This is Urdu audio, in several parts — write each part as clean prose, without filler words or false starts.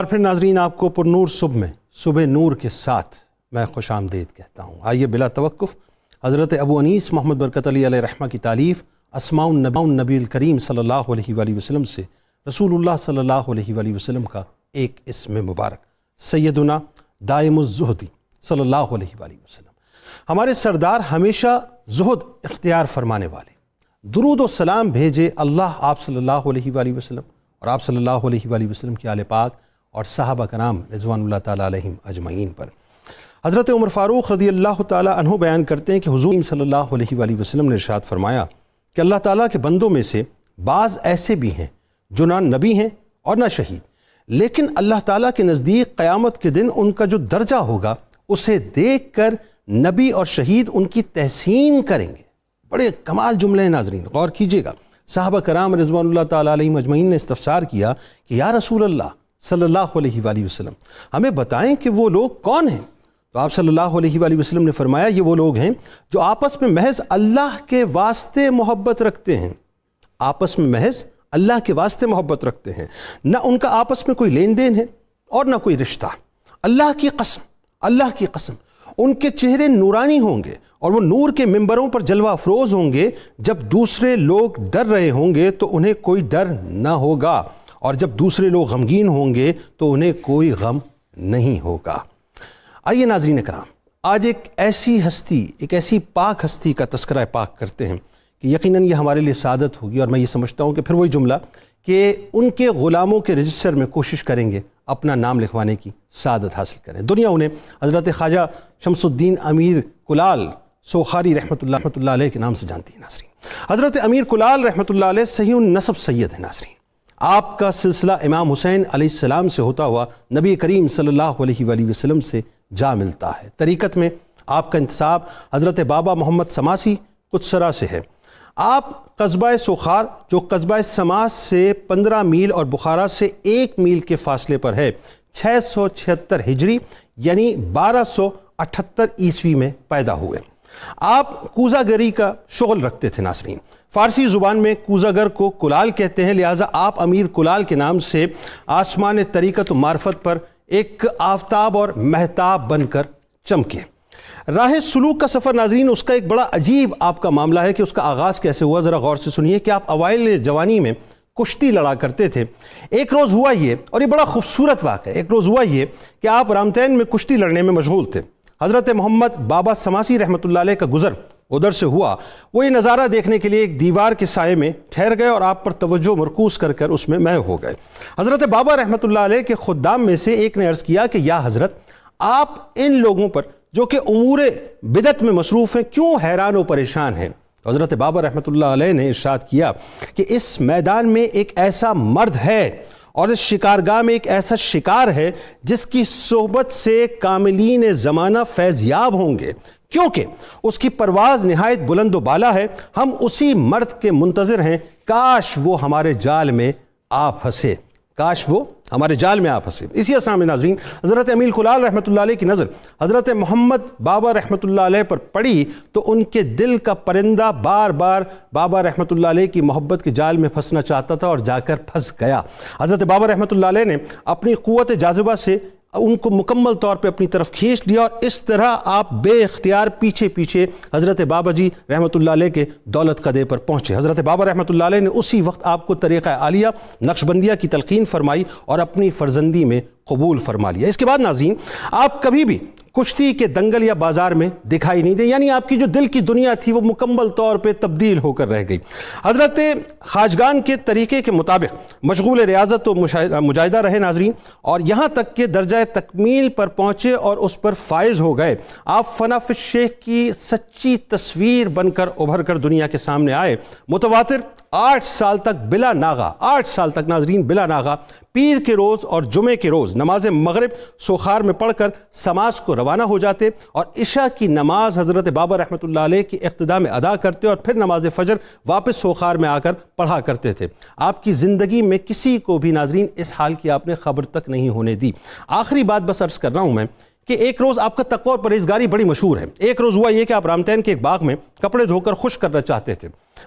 اور پھر ناظرین آپ کو پر نور صبح میں صبح نور کے ساتھ میں خوش آمدید کہتا ہوں۔ آئیے بلا توقف حضرت ابو انیس محمد برکت علی علیہ رحمہ کی تالیف اسماء النبی الکریم صلی اللہ علیہ وآلہ وسلم سے رسول اللہ صلی اللہ علیہ وآلہ وسلم کا ایک اسم مبارک سیدنا دائم الزہدی صلی اللہ علیہ وآلہ وسلم، ہمارے سردار ہمیشہ زہد اختیار فرمانے والے، درود و سلام بھیجے اللہ آپ صلی اللہ علیہ وآلہ وسلم اور آپ صلی اللہ علیہ وآلہ وسلم کے آل پاک اور صحابہ کرام رضوان اللہ تعالیٰ علیہم اجمعین پر۔ حضرت عمر فاروق رضی اللہ تعالیٰ عنہ بیان کرتے ہیں کہ حضور صلی اللہ علیہ وآلہ وسلم نے ارشاد فرمایا کہ اللہ تعالیٰ کے بندوں میں سے بعض ایسے بھی ہیں جو نہ نبی ہیں اور نہ شہید، لیکن اللہ تعالیٰ کے نزدیک قیامت کے دن ان کا جو درجہ ہوگا اسے دیکھ کر نبی اور شہید ان کی تحسین کریں گے۔ بڑے کمال جملے ہیں ناظرین، غور کیجئے گا۔ صحابہ کرام رضوان اللہ تعالیٰ علیہم اجمعین نے استفسار کیا کہ یا رسول اللہ صلی اللہ علیہ وآلہ وسلم ہمیں بتائیں کہ وہ لوگ کون ہیں؟ تو آپ صلی اللہ علیہ وآلہ وسلم نے فرمایا یہ وہ لوگ ہیں جو آپس میں محض اللہ کے واسطے محبت رکھتے ہیں، آپس میں محض اللہ کے واسطے محبت رکھتے ہیں، نہ ان کا آپس میں کوئی لین دین ہے اور نہ کوئی رشتہ۔ اللہ کی قسم، اللہ کی قسم، ان کے چہرے نورانی ہوں گے اور وہ نور کے ممبروں پر جلوہ افروز ہوں گے۔ جب دوسرے لوگ ڈر رہے ہوں گے تو انہیں کوئی ڈر نہ ہوگا، اور جب دوسرے لوگ غمگین ہوں گے تو انہیں کوئی غم نہیں ہوگا۔ آئیے ناظرین کرام، آج ایک ایسی ہستی، ایک ایسی پاک ہستی کا تذکرہ پاک کرتے ہیں کہ یقیناً یہ ہمارے لیے سعادت ہوگی، اور میں یہ سمجھتا ہوں کہ پھر وہی جملہ کہ ان کے غلاموں کے رجسٹر میں کوشش کریں گے اپنا نام لکھوانے کی سعادت حاصل کریں۔ دنیا انہیں حضرت خواجہ شمس الدین امیر کلال سوخاری رحمۃ اللہ علیہ کے نام سے جانتی ہے ناظرین۔ حضرت امیر کلال رحمۃ اللہ علیہ صحیح النسب سید ہے ناظرین۔ آپ کا سلسلہ امام حسین علیہ السلام سے ہوتا ہوا نبی کریم صلی اللہ علیہ وآلہ وسلم سے جا ملتا ہے۔ طریقت میں آپ کا انتساب حضرت بابا محمد سماسی قدسرہ سے ہے۔ آپ قصبہ سوخار جو قصبہ سماس سے 15 میل اور بخارا سے 1 میل کے فاصلے پر ہے 676 ہجری یعنی 1278 عیسوی میں پیدا ہوئے۔ آپ کوزہ گری کا شغل رکھتے تھے ناظرین۔ فارسی زبان میں کوزہ گر کو کلال کہتے ہیں، لہٰذا آپ امیر کلال کے نام سے آسمان طریقت و معرفت پر ایک آفتاب اور مہتاب بن کر چمکے۔ راہ سلوک کا سفر ناظرین اس کا ایک بڑا عجیب آپ کا معاملہ ہے کہ اس کا آغاز کیسے ہوا، ذرا غور سے سنیے کہ آپ اوائل جوانی میں کشتی لڑا کرتے تھے۔ ایک روز ہوا یہ، اور یہ بڑا خوبصورت واقعہ ہے، ایک روز ہوا یہ کہ آپ رامتین میں کشتی لڑنے میں مشغول تھے۔ حضرت محمد بابا سماسی رحمۃ اللہ علیہ کا گزر ادھر سے ہوا، وہ یہ نظارہ دیکھنے کے لیے ایک دیوار کے سائے میں ٹھہر گئے اور آپ پر توجہ مرکوز کر کر اس میں محو ہو گئے۔ حضرت بابا رحمۃ اللہ علیہ کے خدام میں سے ایک نے عرض کیا کہ یا حضرت آپ ان لوگوں پر جو کہ امور بدعت میں مصروف ہیں کیوں حیران و پریشان ہیں؟ حضرت بابا رحمۃ اللہ علیہ نے ارشاد کیا کہ اس میدان میں ایک ایسا مرد ہے اور اس شکارگاہ میں ایک ایسا شکار ہے جس کی صحبت سے کاملین زمانہ فیضیاب ہوں گے، کیونکہ اس کی پرواز نہایت بلند و بالا ہے۔ ہم اسی مرد کے منتظر ہیں، کاش وہ ہمارے جال میں آ پھنسے، کاش وہ ہمارے جال میں آ پھنسے۔ اسی اساں میں ناظرین حضرت امیر کلال رحمۃ اللہ علیہ کی نظر حضرت محمد بابا رحمۃ اللہ علیہ پر پڑی تو ان کے دل کا پرندہ بار بار بابا رحمۃ اللہ علیہ کی محبت کے جال میں پھنسنا چاہتا تھا اور جا کر پھنس گیا۔ حضرت بابا رحمۃ اللہ علیہ نے اپنی قوت جاذبہ سے ان کو مکمل طور پہ اپنی طرف کھینچ لیا، اور اس طرح آپ بے اختیار پیچھے پیچھے حضرت بابا جی رحمۃ اللہ علیہ کے دولت قدے پر پہنچے۔ حضرت بابا رحمۃ اللہ علیہ نے اسی وقت آپ کو طریقہ عالیہ نقشبندیہ کی تلقین فرمائی اور اپنی فرزندی میں قبول فرما لیا۔ اس کے بعد ناظرین آپ کبھی بھی کشتی کے دنگل یا بازار میں دکھائی نہیں دیں، یعنی آپ کی جو دل کی دنیا تھی وہ مکمل طور پہ تبدیل ہو کر رہ گئی۔ حضرت خواجگان کے طریقے کے مطابق مشغول ریاضت و مجاہدہ رہے ناظرین، اور یہاں تک کہ درجہ تکمیل پر پہنچے اور اس پر فائز ہو گئے۔ آپ فنا فی الشیخ کی سچی تصویر بن کر ابھر کر دنیا کے سامنے آئے۔ متواتر 8 سال تک بلا ناغہ، 8 سال تک ناظرین بلا ناغہ پیر کے روز اور جمعے کے روز نماز مغرب سوخار میں پڑھ کر سماس کو روانہ ہو جاتے، اور عشاء کی نماز حضرت بابا رحمۃ اللہ علیہ کی اقتداء میں ادا کرتے اور پھر نماز فجر واپس سوخار میں آ کر پڑھا کرتے تھے۔ آپ کی زندگی میں کسی کو بھی ناظرین اس حال کی آپ نے خبر تک نہیں ہونے دی۔ آخری بات بس عرض کر رہا ہوں میں کہ ایک روز آپ کا تقوی اور پرہیزگاری بڑی مشہور ہے۔ ایک روز ہوا یہ کہ آپ رامتین کے ایک باغ میں کپڑے دھو کر خشک کرنا چاہتے تھے۔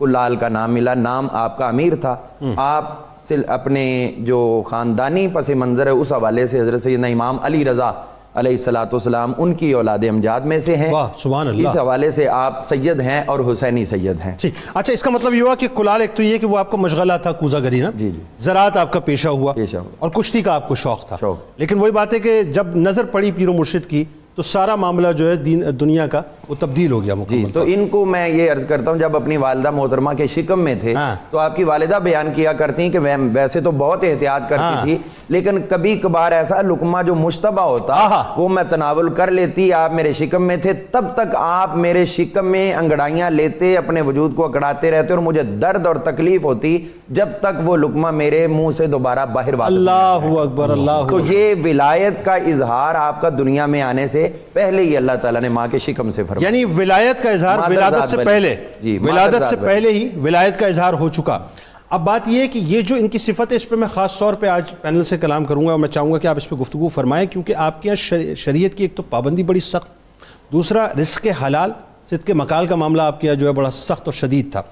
کلال کا نام ملا، نام آپ کا امیر تھا، آپ اپنے جو خاندانی پس منظر ہے اس حوالے سے حضرت سیدنا امام علی رضا علیہ الصلوۃ والسلام ان کی اولاد امجاد میں سے ہیں، واہ سبحان اللہ، اس حوالے سے آپ سید ہیں اور حسینی سید ہیں۔ ٹھیک، اچھا اس کا مطلب یہ ہوا کہ کلال ایک تو یہ کہ وہ آپ کا مشغلہ تھا کوزہ گری نا، جی جی، زراعت آپ کا پیشہ ہوا اور کشتی کا آپ کو شوق تھا، لیکن وہی بات ہے کہ جب نظر پڑی پیر و مرشد کی تو سارا معاملہ جو ہے دنیا کا وہ تبدیل ہو گیا مکمل۔ جی، تو ان کو میں یہ عرض کرتا ہوں، جب اپنی والدہ محترمہ کے شکم میں تھے تو آپ کی والدہ بیان کیا کرتی ہیں کہ ویسے تو بہت احتیاط کرتی تھی، لیکن کبھی کبھار ایسا لقمہ جو مشتبہ ہوتا وہ میں تناول کر لیتی، آپ میرے شکم میں تھے تب تک آپ میرے شکم میں انگڑائیاں لیتے، اپنے وجود کو اکڑاتے رہتے اور مجھے درد اور تکلیف ہوتی جب تک وہ لقمہ میرے منہ سے دوبارہ باہر واپس۔ اللہ اکبر، اللہ تو یہ ولایت کا اظہار آپ کا دنیا میں آنے سے پہلے ہی اللہ تعالیٰ نے ماں کے شکم سے فرمایا، یعنی ولایت کا اظہار ولادت سے پہلے، ولادت سے پہلے ہی ولایت کا اظہار ہو چکا۔ اب بات یہ ہے کہ یہ جو ان کی صفت ہے اس پہ میں خاص طور پہ آج پینل سے کلام کروں گا اور میں چاہوں گا کہ آپ اس پہ گفتگو فرمائیں، کیونکہ آپ کے یہاں شریعت کی ایک تو پابندی بڑی سخت، دوسرا رزق حلال صدق مقال کا معاملہ آپ کے یہاں جو ہے بڑا سخت اور شدید تھا۔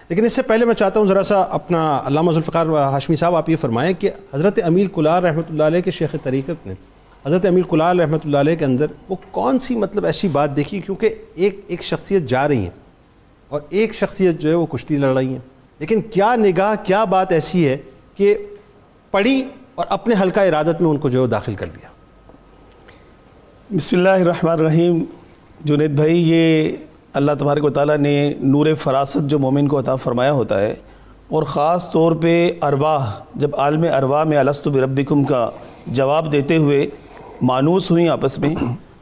لیکن اس سے پہلے میں چاہتا ہوں ذرا سا اپنا علامہ ذوالفقار ہاشمی صاحب آپ یہ فرمائیں کہ حضرت امیر کلال رحمۃ اللہ علیہ کے شیخ طریقت نے حضرت امیر کلال رحمۃ اللہ علیہ کے اندر وہ کون سی مطلب ایسی بات دیکھی، کیونکہ ایک شخصیت جا رہی ہیں اور ایک شخصیت جو ہے وہ کشتی لڑ رہی ہیں، لیکن کیا نگاہ کیا بات ایسی ہے کہ پڑھی اور اپنے حلقہ ارادت میں ان کو جو ہے داخل کر لیا؟ بسم اللہ الرحمن الرحیم۔ جنید بھائی، یہ اللہ تبارک و تعالیٰ نے نور فراست جو مومن کو عطا فرمایا ہوتا ہے، اور خاص طور پہ ارواح جب عالم ارواح میں الستو بربکم کا جواب دیتے ہوئے مانوس ہوئیں آپس میں،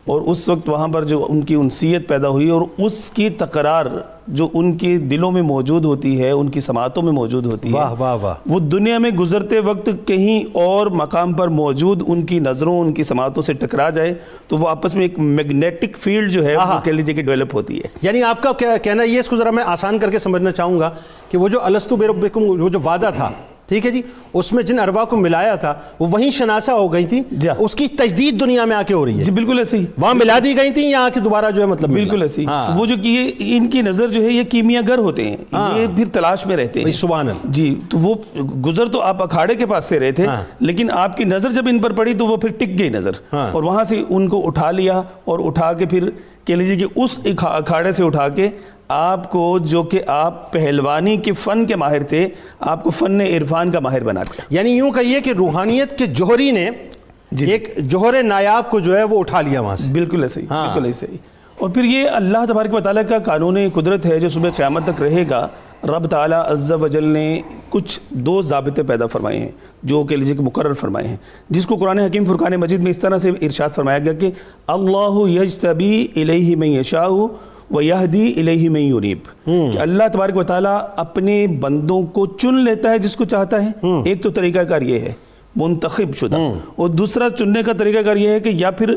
اور اس وقت وہاں پر جو ان کی انسیت پیدا ہوئی اور اس کی تکرار جو ان کے دلوں میں موجود ہوتی ہے، ان کی سماعتوں میں موجود ہوتی ہے، واہ واہ واہ، وہ دنیا میں گزرتے وقت کہیں اور مقام پر موجود ان کی نظروں ان کی سماعتوں سے ٹکرا جائے تو وہ آپس میں ایک میگنیٹک فیلڈ جو ہے وہ کہہ لیجیے کہ ڈیولپ ہوتی ہے۔ یعنی آپ کا کہنا یہ، اس کو ذرا میں آسان کر کے سمجھنا چاہوں گا کہ وہ جو الستو بربکم وہ جو وعدہ تھا، ٹھیک ہے جی، اس میں جن ارواح کو ملایا تھا وہ وہیں شناسہ ہو گئی تھی، اس کی تجدید دنیا میں آ کے ہو رہی ہے۔ جی بالکل ایسے ہی، وہاں ملا دی گئی تھیں، یہاں کے دوبارہ جو ہے مطلب بالکل ایسے ہی۔ وہ جو کہ ان کی نظر جو ہے یہ کیمیا گر ہوتے ہیں، یہ پھر تلاش میں رہتے ہیں۔ سبحان اللہ۔ جی، تو وہ گزر تو آپ اکھاڑے کے پاس سے رہے تھے، لیکن آپ کی نظر جب ان پر پڑی تو وہ پھر ٹک گئی نظر، اور وہاں سے ان کو اٹھا لیا اور اٹھا کے پھر کہہ لیجیے کہ اس اکھاڑے سے اٹھا کے آپ کو، جو کہ آپ پہلوانی کے فن کے ماہر تھے، آپ کو فن عرفان کا ماہر بنا دیا۔ یعنی یوں کہیے کہ روحانیت کے جوہری نے ایک جوہر نایاب کو جو ہے وہ اٹھا لیا وہاں سے۔ بالکل ایسے ہی، بالکل ایسے ہی۔ اور پھر یہ اللہ تبارک و تعالیٰ کا قانون قدرت ہے جو صبح قیامت تک رہے گا۔ رب تعالیٰ عز و جل نے کچھ دو ضابطے پیدا فرمائے ہیں جو کہہ لیجیے کہ مقرر فرمائے ہیں، جس کو قرآن حکیم فرقان مجید میں اس طرح سے ارشاد فرمایا گیا کہ اللہ یجتبی الیہ من یشاء وَيَهْدِي إِلَيْهِ مَن يُنِيبُ، کہ اللہ تبارک و تعالیٰ اپنے بندوں کو چن لیتا ہے جس کو چاہتا ہے۔ ایک تو طریقہ کار یہ ہے منتخب شدہ، اور دوسرا چننے کا طریقہ کار یہ ہے کہ یا پھر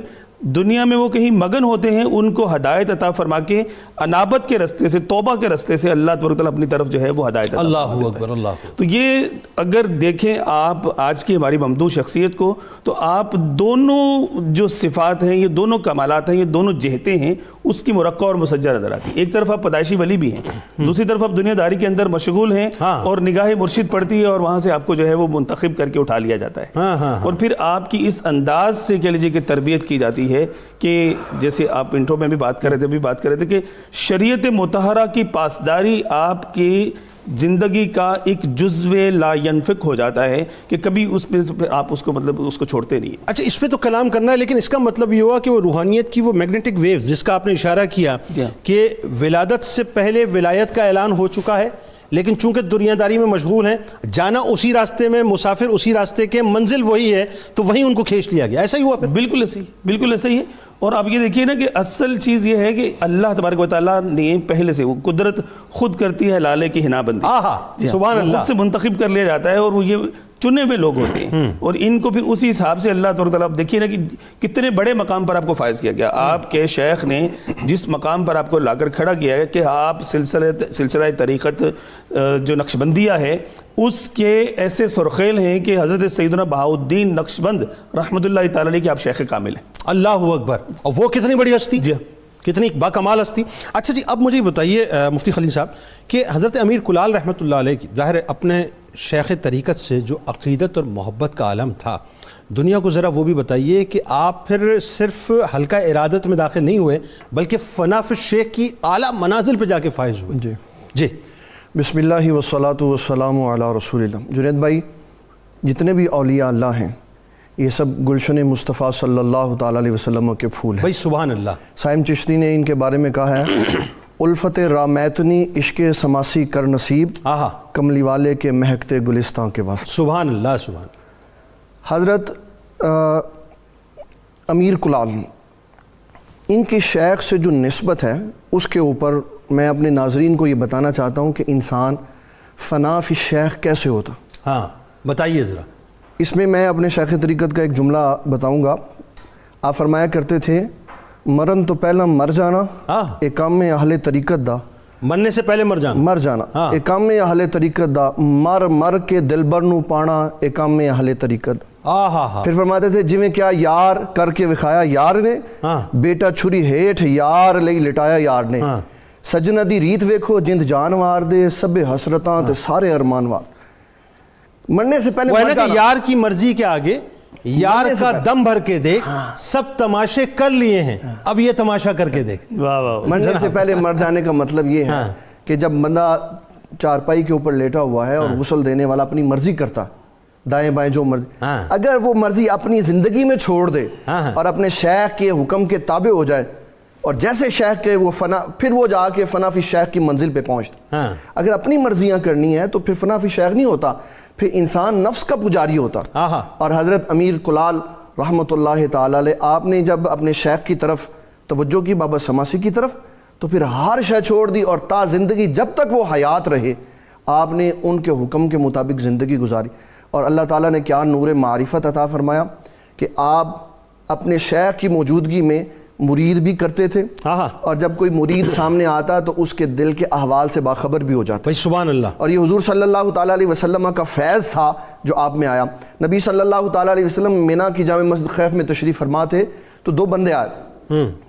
دنیا میں وہ کہیں مگن ہوتے ہیں، ان کو ہدایت عطا فرما کے انابت کے رستے سے، توبہ کے رستے سے اللہ تبارک و تعالیٰ اپنی طرف جو ہے وہ ہدایت عطا فرما اللہ اکبر، اللہ اکبر۔ تو یہ اگر دیکھیں آپ آج کی ہماری ممدوح شخصیت کو، تو آپ دونوں جو صفات ہیں، یہ دونوں کمالات ہیں، یہ دونوں جہتیں ہیں، اس کی مرقع اور مسجع نظر آتی ہے۔ ایک طرف آپ پیدائشی ولی بھی ہیں، دوسری طرف آپ دنیا داری کے اندر مشغول ہیں، اور نگاہ مرشد پڑتی ہے اور وہاں سے آپ کو جو ہے وہ منتخب کر کے اٹھا لیا جاتا ہے، اور پھر آپ کی اس انداز سے کہہ لیجیے کہ تربیت کی جاتی ہے کہ جیسے آپ انٹرو میں بھی بات کر رہے تھے کہ شریعت مطہرہ کی پاسداری آپ کی زندگی کا ایک جزو لا ینفک ہو جاتا ہے کہ کبھی اس پہ آپ اس کو مطلب اس کو چھوڑتے نہیں ہیں۔ اچھا، اس پہ تو کلام کرنا ہے، لیکن اس کا مطلب یہ ہوا کہ وہ روحانیت کی وہ میگنیٹک ویوز جس کا آپ نے اشارہ کیا کہ ولادت سے پہلے ولایت کا اعلان ہو چکا ہے، لیکن چونکہ دنیا داری میں مشغول ہیں، جانا اسی راستے میں، مسافر اسی راستے کے، منزل وہی ہے، تو وہیں ان کو کھینچ لیا گیا۔ ایسا ہی ہوا پھر؟ بالکل ایسے ہی، بالکل ایسا ہی ہے۔ اور آپ یہ دیکھیے نا کہ اصل چیز یہ ہے کہ اللہ تبارک و تعالیٰ نے پہلے سے، وہ قدرت خود کرتی ہے لالے کی ہنا بندی، سبحان اللہ، خود سے منتخب کر لیا جاتا ہے، اور وہ یہ چنے ہوئے لوگ ہوتے ہیں، اور ان کو پھر اسی حساب سے اللہ تبارک و تعالیٰ، دیکھیے نا کہ کتنے بڑے مقام پر آپ کو فائز کیا گیا۔ آپ کے شیخ نے جس مقام پر آپ کو لا کر کھڑا کیا ہے کہ آپ سلسلہ طریقت جو نقشبندیہ ہے اس کے ایسے سرخیل ہیں کہ حضرت سیدنا بہاؤالدین نقشبند رحمۃ اللہ تعالی علیہ کے آپ شیخ کامل ہیں۔ اللہ اکبر، اور وہ کتنی بڑی ہستی، جی کتنی باکمال ہستی. اچھا جی اب مجھے یہ بتائیے مفتی خلیل صاحب کہ حضرت امیر کلال رحمۃ اللہ علیہ کی ظاہر ہے اپنے شیخ طریقت سے جو عقیدت اور محبت کا عالم تھا، دنیا کو ذرا وہ بھی بتائیے کہ آپ پھر صرف حلقہ ارادت میں داخل نہیں ہوئے بلکہ فنا فی الشیخ کی اعلیٰ منازل پہ جا کے فائز ہوئے. جی بسم اللہ والصلاۃ والسلام علی رسول اللہ. جنید بھائی، جتنے بھی اولیاء اللہ ہیں یہ سب گلشن مصطفیٰ صلی اللہ تعالیٰ علیہ وسلم کے پھول ہیں. بھائی سبحان اللہ. سائم چشتی نے ان کے بارے میں کہا ہے الفت رامیتنی عشق سماسی کر نصیب، آہا کملی والے کے مہکتے گلستان کے واسطے. سبحان اللہ سبحان. حضرت امیر کلال ان کی شیخ سے جو نسبت ہے اس کے اوپر میں اپنے ناظرین کو یہ بتانا چاہتا ہوں کہ انسان فنا فی الشیخ کیسے ہوتا. ہاں بتائیے ذرا. اس میں میں اپنے شیخ طریقت کا ایک جملہ بتاؤں گا. آپ فرمایا کرتے تھے مرن تو پہلا مر جانا ایک کام میں اہل طریقت دا. مرنے سے پہلے مر جانا. ایک کام میں اہل طریقت دا. مر کے دلبر نو پانا ایک کام میں اہل طریقت. پھر فرماتے تھے جویں کیا یار کر کے وکھایا یار نے، بیٹا چھری ہیٹھ یار لئی لٹایا یار نے. سجنا دی ریت ویکھو جند جان وار دے سب حسرتاں تے سارے ارمان وار. مرنے سے پہلے وہ ہے نا کہ یار کی مرضی کے آگے یار کا دم بھر کے دیکھ، سب تماشے کر لیے ہیں اب یہ تماشا کر کے دیکھ. مرنے سے پہلے مر جانے کا مطلب یہ ہے کہ جب بندہ چارپائی کے اوپر لیٹا ہوا ہے اور غسل دینے والا اپنی مرضی کرتا، دائیں بائیں جو مرضی، اگر وہ مرضی اپنی زندگی میں چھوڑ دے اور اپنے شیخ کے حکم کے تابع ہو جائے اور جیسے شیخ کے وہ فنا، پھر وہ جا کے فنا فی شیخ کی منزل پہ پہنچتا. اگر اپنی مرضیاں کرنی ہے تو پھر فنا فی شیخ نہیں ہوتا، پھر انسان نفس کا پجاری ہوتا. اور حضرت امیر کلال رحمۃ اللہ تعالیٰ علیہ آپ نے جب اپنے شیخ کی طرف توجہ کی، بابا سماسی کی طرف، تو پھر ہر شے چھوڑ دی اور تا زندگی جب تک وہ حیات رہے آپ نے ان کے حکم کے مطابق زندگی گزاری. اور اللہ تعالیٰ نے کیا نور معرفت عطا فرمایا کہ آپ اپنے شیخ کی موجودگی میں مرید بھی کرتے تھے، اور جب کوئی مرید سامنے آتا تو اس کے دل کے احوال سے باخبر بھی ہو جاتا. سبحان اللہ. اور یہ حضور صلی اللہ تعالیٰ علیہ وسلم کا فیض تھا جو آپ میں آیا. نبی صلی اللہ تعالیٰ علیہ وسلم مینا کی جامع مسجد خیف میں تشریف فرما تھے تو دو بندے آئے،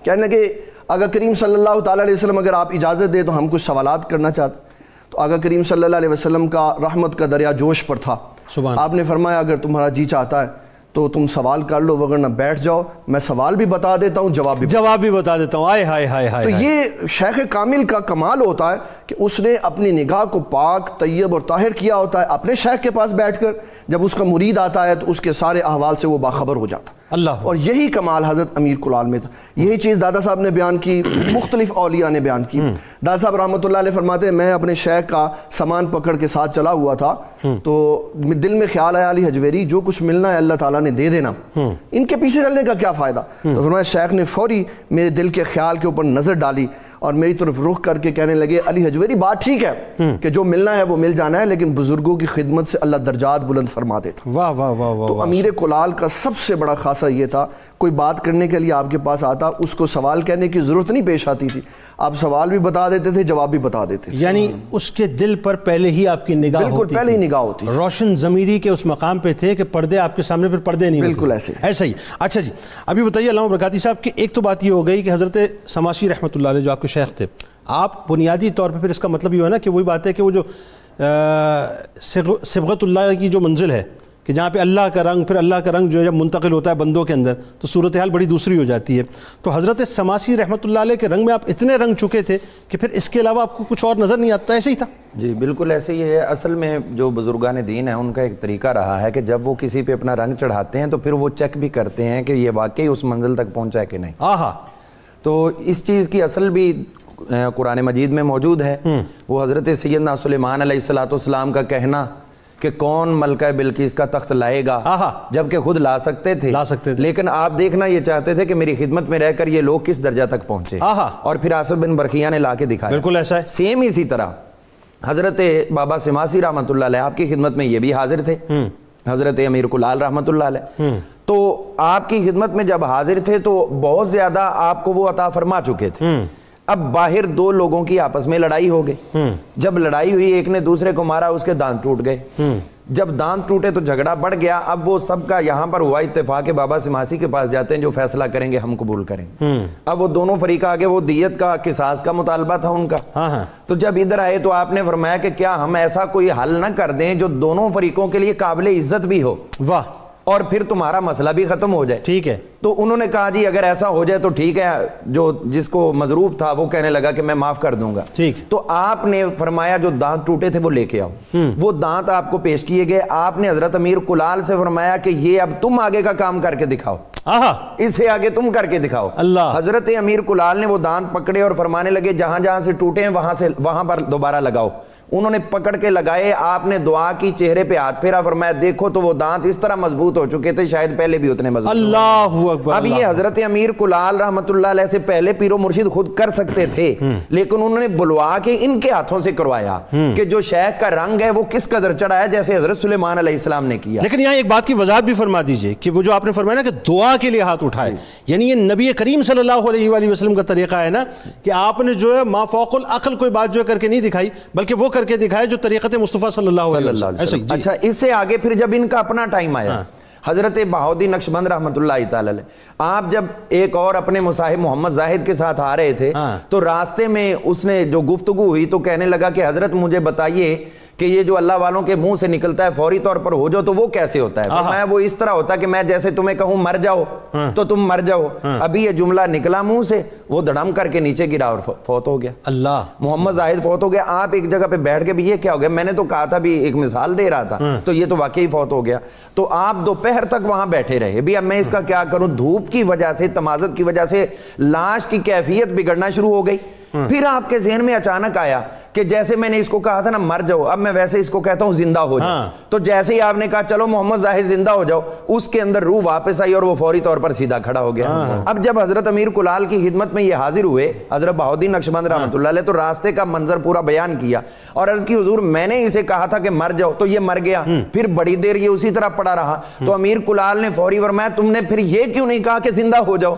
کہنے لگے آقا کریم صلی اللہ تعالیٰ علیہ وسلم اگر آپ اجازت دیں تو ہم کچھ سوالات کرنا چاہتے. تو آقا کریم صلی اللہ علیہ وسلم کا رحمت کا دریا جوش پر تھا. آپ نے فرمایا اگر تمہارا جی چاہتا ہے تو تم سوال کر لو وگرنہ بیٹھ جاؤ، میں سوال بھی بتا دیتا ہوں جواب بھی بتا دیتا ہوں. آئے ہائے ہائے ہائے. تو یہ شیخ کامل کا کمال ہوتا ہے کہ اس نے اپنی نگاہ کو پاک طیب اور طاہر کیا ہوتا ہے اپنے شیخ کے پاس بیٹھ کر. جب اس کا مرید آتا ہے تو اس کے سارے احوال سے وہ باخبر ہو جاتا. اللہ. اور یہی کمال حضرت امیر کلال میں تھا. یہی چیز دادا صاحب نے بیان کی، مختلف اولیاء نے بیان کی. دادا صاحب رحمۃ اللہ علیہ فرماتے ہیں میں اپنے شیخ کا سامان پکڑ کے ساتھ چلا ہوا تھا تو دل میں خیال آیا علی حجویری جو کچھ ملنا ہے اللہ تعالیٰ نے دے دینا، ان کے پیچھے چلنے کا کیا فائدہ. تو فرمایا شیخ نے فوری میرے دل کے خیال کے اوپر نظر ڈالی اور میری طرف رخ کر کے کہنے لگے علی حجویری بات ٹھیک ہے کہ جو ملنا ہے وہ مل جانا ہے لیکن بزرگوں کی خدمت سے اللہ درجات بلند فرما دیتا. واہ واہ واہ واہ. تو امیر کلال کا سب سے بڑا خاصہ یہ تھا کوئی بات کرنے کے لیے آپ کے پاس آتا اس کو سوال کہنے کی ضرورت نہیں پیش آتی تھی، آپ سوال بھی بتا دیتے تھے جواب بھی بتا دیتے تھے. یعنی اس کے دل پر پہلے ہی آپ کی نگاہ ہوتی تھی. بالکل پہلے ہی نگاہ ہوتی. روشن ضمیری کے اس مقام پہ تھے کہ پردے آپ کے سامنے پھر پردے نہیں. بالکل ایسا ہی. اچھا جی ابھی بتائیے علامہ برکاتی صاحب کہ ایک تو بات یہ ہو گئی کہ حضرت سماسی رحمۃ اللہ علیہ جو آپ کے شیخ تھے، آپ بنیادی طور پہ پھر اس کا مطلب یہ ہے نا کہ وہی بات ہے کہ وہ جو صبغت اللہ کی جو منزل ہے کہ جہاں پہ اللہ کا رنگ، پھر اللہ کا رنگ جو ہے جب منتقل ہوتا ہے بندوں کے اندر تو صورتحال بڑی دوسری ہو جاتی ہے. تو حضرت سماسی رحمۃ اللہ علیہ کے رنگ میں آپ اتنے رنگ چکے تھے کہ پھر اس کے علاوہ آپ کو کچھ اور نظر نہیں آتا. ایسے ہی تھا. جی بالکل ایسے ہی ہے. اصل میں جو بزرگان دین ہیں ان کا ایک طریقہ رہا ہے کہ جب وہ کسی پہ اپنا رنگ چڑھاتے ہیں تو پھر وہ چیک بھی کرتے ہیں کہ یہ واقعی اس منزل تک پہنچا ہے کہ نہیں. تو اس چیز کی اصل بھی قرآن مجید میں موجود ہے. وہ حضرت سیدنا سلیمان علیہ السلام کا کہنا کہ کون ملکہ بلقیس کا تخت لائے گا، جبکہ خود لا سکتے تھے لیکن آپ دیکھنا یہ چاہتے تھے کہ میری خدمت میں رہ کر یہ لوگ کس درجہ تک پہنچے، اور پھر آصف بن برقیہ نے لا کے دکھایا. بالکل ایسا ہے. سیم اسی طرح حضرت بابا سماسی رحمۃ اللہ علیہ آپ کی خدمت میں یہ بھی حاضر تھے، حضرت امیر کلال رحمۃ اللہ علیہ. تو آپ کی خدمت میں جب حاضر تھے تو بہت زیادہ آپ کو وہ عطا فرما چکے تھے. اب باہر دو لوگوں کی آپس میں لڑائی ہو گئی. جب لڑائی ہوئی ایک نے دوسرے کو مارا اس کے دانت ٹوٹ گئے. جب دانت ٹوٹے تو جھگڑا بڑھ گیا. اب وہ سب کا یہاں پر ہوا اتفاق, بابا سماسی کے پاس جاتے ہیں, جو فیصلہ کریں گے ہم قبول کریں گے. اب وہ دونوں فریق آگے, وہ دیت کا قصاص کا مطالبہ تھا ان کا. تو جب ادھر آئے تو آپ نے فرمایا کہ کیا ہم ایسا کوئی حل نہ کر دیں جو دونوں فریقوں کے لیے قابل عزت بھی ہو, واہ, اور پھر تمہارا مسئلہ بھی ختم ہو جائے. ٹھیک ہے. تو انہوں نے کہا جی اگر ایسا ہو جائے تو ٹھیک ہے. جو جس کو مضروب تھا وہ کہنے لگا کہ میں معاف کر دوں گا. ٹھیک. تو آپ نے فرمایا جو دانت ٹوٹے تھے وہ لے کے آؤ. وہ دانت آپ کو پیش کیے گئے. آپ نے حضرت امیر کلال سے فرمایا کہ یہ اب تم آگے کا کام کر کے دکھاؤ, اسے آگے تم کر کے دکھاؤ. اللہ. حضرت امیر کلال نے وہ دانت پکڑے اور فرمانے لگے جہاں جہاں سے ٹوٹے ہیں وہاں پر دوبارہ لگاؤ. انہوں نے پکڑ کے لگائے. آپ نے دعا کی, چہرے پہ ہاتھ پھیرا, فرمایا دیکھو تو وہ دانت اس طرح مضبوط ہو چکے تھے شاید پہلے بھی اتنے مضبوط. اللہ اکبر. اب یہ حضرت امیر کلال رحمت اللہ علیہ سے پہلے پیر و مرشد خود کر سکتے تھے, لیکن انہوں نے بلوا کے ان کے ہاتھوں سے کروایا کہ جو شیخ کا رنگ ہے وہ کس قدر چڑھا ہے, جیسے حضرت سلیمان علیہ السلام نے کیا. لیکن یہاں ایک بات کی وضاحت بھی فرما دیجئے کہ وہ جو آپ نے فرمایا نا کہ دعا کے لیے ہاتھ اٹھائے, یعنی یہ نبی کریم صلی اللہ علیہ وآلہ وسلم کا طریقہ ہے نا کہ آپ نے جو ہے ما فوق العقل کوئی بات جو ہے کر کے نہیں دکھائی, بلکہ وہ کر کے دکھایا جو طریقت مصطفیٰ صلی اللہ علیہ وسلم. اچھا, اس سے آگے پھر جب ان کا اپنا ٹائم آیا, حضرت بہاؤالدین نقشبند رحمت اللہ تعالی علیہ, آپ جب ایک اور اپنے مصاحب محمد زاہد کے ساتھ آ رہے تھے تو راستے میں اس نے جو گفتگو ہوئی تو کہنے لگا کہ حضرت مجھے بتائیے کہ یہ جو اللہ والوں کے منہ سے نکلتا ہے فوری طور پر ہو جاؤ تو وہ کیسے ہوتا ہے. فرمایا وہ اس طرح ہوتا ہے کہ میں جیسے تمہیں کہوں مر جاؤ تو تم مر جاؤ. ابھی یہ جملہ نکلا منہ سے, وہ دھڑم کر کے نیچے گرا اور فوت ہو گیا. اللہ. محمد زاہد فوت ہو گیا. آپ ایک جگہ پہ بیٹھ کے بھی یہ کیا ہو گیا, میں نے تو کہا تھا بھی ایک مثال دے رہا تھا تو یہ تو واقعی فوت ہو گیا. تو آپ دوپہر تک وہاں بیٹھے رہے. بھی اب میں اس کا کیا کروں, دھوپ کی وجہ سے, تمازت کی وجہ سے لاش کی کیفیت بگڑنا شروع ہو گئی. پھر آپ کے ذہن میں اچانک آیا کہ جیسے میں نے اس کو کہا تھا نا مر جاؤ, اب میں ویسے اس کو کہتا ہوں زندہ ہو جاؤ. تو جیسے ہی آپ نے کہا چلو محمد زاہد زندہ ہو جاؤ, اس کے اندر روح واپس آئی اور وہ فوری طور پر سیدھا کھڑا ہو گیا. اب جب حضرت امیر کلال کی خدمت میں یہ حاضر ہوئے حضرت بہاؤالدین نقشبند رحمۃ اللہ علیہ, تو راستے کا منظر پورا بیان کیا اور عرض کی حضور میں نے اسے کہا تھا کہ مر جاؤ تو یہ مر گیا. پھر بڑی دیر یہ اسی طرح پڑا رہا. تو امیر کلال نے فوری فرمایا تم نے پھر یہ کیوں نہیں کہا کہ زندہ ہو جاؤ,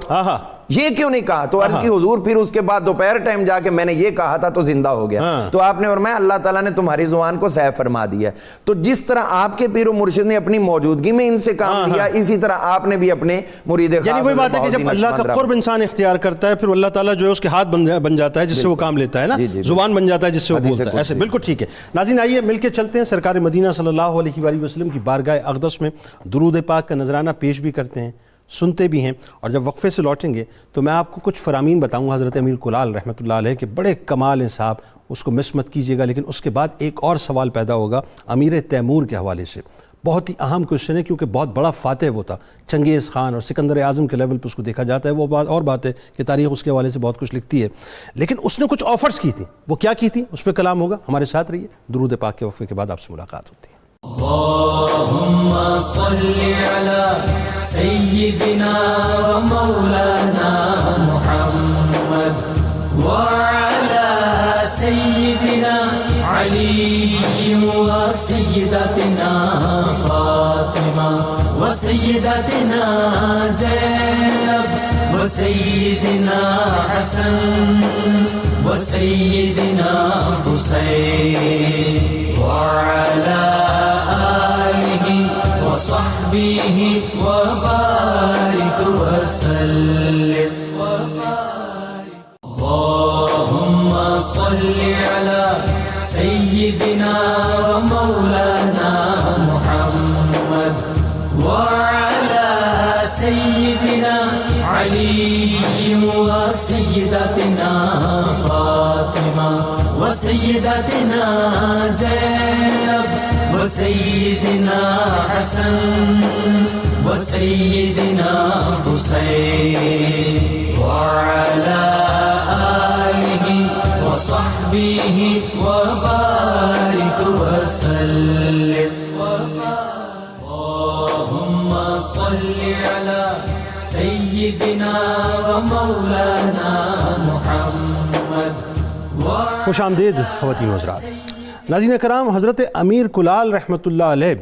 یہ کیوں نہیں کہا. تو عرض کی حضور پھر اس کے بعد دوپہر ٹائم جا کے میں نے یہ کہا تھا تو زندہ ہو گیا. تو آپ نے فرمایا اللہ تعالیٰ نے تمہاری زبان کو صحیح فرما دیا. تو جس طرح آپ کے پیر و مرشد نے اپنی موجودگی میں ان سے کام لیا, اسی طرح آپ نے بھی اپنے مرید خاص, یعنی وہی بات ہے کہ جب اللہ کا قرب انسان اختیار کرتا ہے پھر اللہ تعالیٰ جو ہے اس کے ہاتھ بن جاتا ہے جس سے وہ کام لیتا ہے نا, زبان بن جاتا ہے جس سے وہ بولتا ہے. ایسے بالکل ٹھیک ہے. ناظرین آئیے مل کے چلتے ہیں سرکار مدینہ صلی اللہ علیہ وآلہ وسلم کی بارگاہ اقدس میں درود پاک کا نذرانہ پیش بھی کرتے ہیں, سنتے بھی ہیں, اور جب وقفے سے لوٹیں گے تو میں آپ کو کچھ فرامین بتاؤں گا حضرت امیر کلال رحمۃ اللہ علیہ کے, بڑے کمال ہیں صاحب, اس کو مس مت کیجیے گا. لیکن اس کے بعد ایک اور سوال پیدا ہوگا امیر تیمور کے حوالے سے, بہت ہی اہم کوشچن ہے کیونکہ بہت بڑا فاتح وہ تھا, چنگیز خان اور سکندر اعظم کے لیول پہ اس کو دیکھا جاتا ہے. وہ بات اور بات ہے کہ تاریخ اس کے حوالے سے بہت کچھ لکھتی ہے, لیکن اس نے کچھ آفرز کی تھی. وہ کیا کی تھی اس پہ کلام ہوگا, ہمارے ساتھ رہیے. درود پاک کے وقفے کے بعد آپ سے ملاقات ہوتی ہے. اللهم صل على سيدنا ومولانا محمد وعلى سيدنا علي وسيدتنا فاطمة وسيدتنا زينب وسيدنا حسن وسيدنا حسين وعلى وصحبه وبارك وسلم. اللهم صل على سيدنا ومولانا محمد وعلى سيدنا علي وسيدتنا فاطمة وسيدتنا زينب وسيدنا حسن وسيدنا حسين وعلى آله وصحبه وبارك وسلم. اللهم صل على سيدنا ومولانا محمد. خوش آمدید خواتین و حضرات. ناظرین کرام, حضرت امیر کلال رحمۃ اللہ علیہ,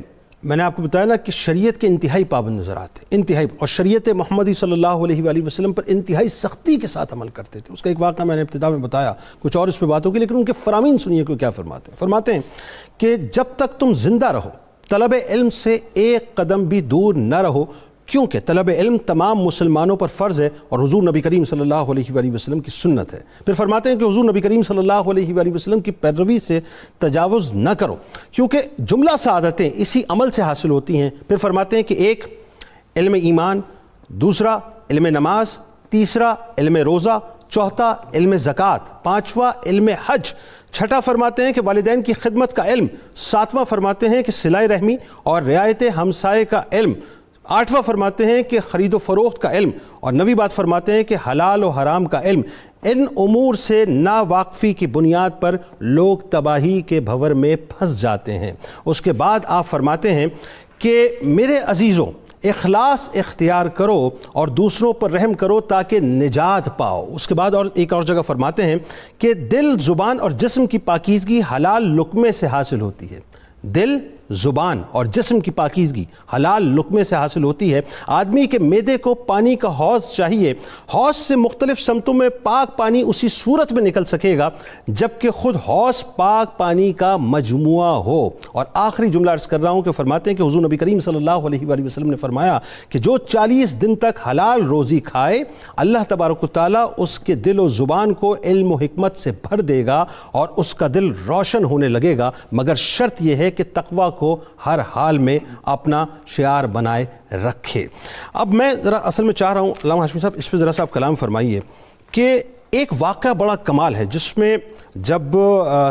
میں نے آپ کو بتایا نا کہ شریعت کے انتہائی پابند نظر آتے, انتہائی, اور شریعت محمدی صلی اللہ علیہ وآلہ وسلم پر انتہائی سختی کے ساتھ عمل کرتے تھے. اس کا ایک واقعہ میں نے ابتدا میں بتایا, کچھ اور اس پہ بات ہوگی, لیکن ان کے فرامین سنیے کہ کیا فرماتے ہیں. فرماتے ہیں کہ جب تک تم زندہ رہو طلب علم سے ایک قدم بھی دور نہ رہو، کیونکہ طلب علم تمام مسلمانوں پر فرض ہے اور حضور نبی کریم صلی اللہ علیہ وآلہ وسلم کی سنت ہے۔ پھر فرماتے ہیں کہ حضور نبی کریم صلی اللہ علیہ وآلہ وسلم کی پیروی سے تجاوز نہ کرو، کیونکہ جملہ سعادتیں اسی عمل سے حاصل ہوتی ہیں۔ پھر فرماتے ہیں کہ ایک علم ایمان، دوسرا علم نماز، تیسرا علم روزہ، چوتھا علم زکوٰۃ، پانچواں علم حج، چھٹا فرماتے ہیں کہ والدین کی خدمت کا علم، ساتواں فرماتے ہیں کہ صلہ رحمی اور رعایت ہمسائے کا علم، آٹھواں فرماتے ہیں کہ خرید و فروخت کا علم، اور نویں بات فرماتے ہیں کہ حلال و حرام کا علم۔ ان امور سے ناواقفی کی بنیاد پر لوگ تباہی کے بھنور میں پھنس جاتے ہیں۔ اس کے بعد آپ فرماتے ہیں کہ میرے عزیزوں، اخلاص اختیار کرو اور دوسروں پر رحم کرو تاکہ نجات پاؤ۔ اس کے بعد اور ایک اور جگہ فرماتے ہیں کہ دل، زبان اور جسم کی پاکیزگی حلال لقمے سے حاصل ہوتی ہے۔ دل، زبان اور جسم کی پاکیزگی حلال لقمے سے حاصل ہوتی ہے۔ آدمی کے معدے کو پانی کا حوض چاہیے، حوض سے مختلف سمتوں میں پاک پانی اسی صورت میں نکل سکے گا جبکہ خود حوض پاک پانی کا مجموعہ ہو۔ اور آخری جملہ عرض کر رہا ہوں کہ فرماتے ہیں کہ حضور نبی کریم صلی اللہ علیہ وآلہ وسلم نے فرمایا کہ جو 40 دن تک حلال روزی کھائے، اللہ تبارک و تعالیٰ اس کے دل و زبان کو علم و حکمت سے بھر دے گا اور اس کا دل روشن ہونے لگے گا، مگر شرط یہ ہے کہ تقویٰ کو ہر حال میں اپنا شعار بنائے رکھے۔ اب میں ذرا اصل میں چاہ رہا ہوں علامہ ہاشمی صاحب اس پہ ذرا سا آپ کلام فرمائیے کہ ایک واقعہ بڑا کمال ہے جس میں جب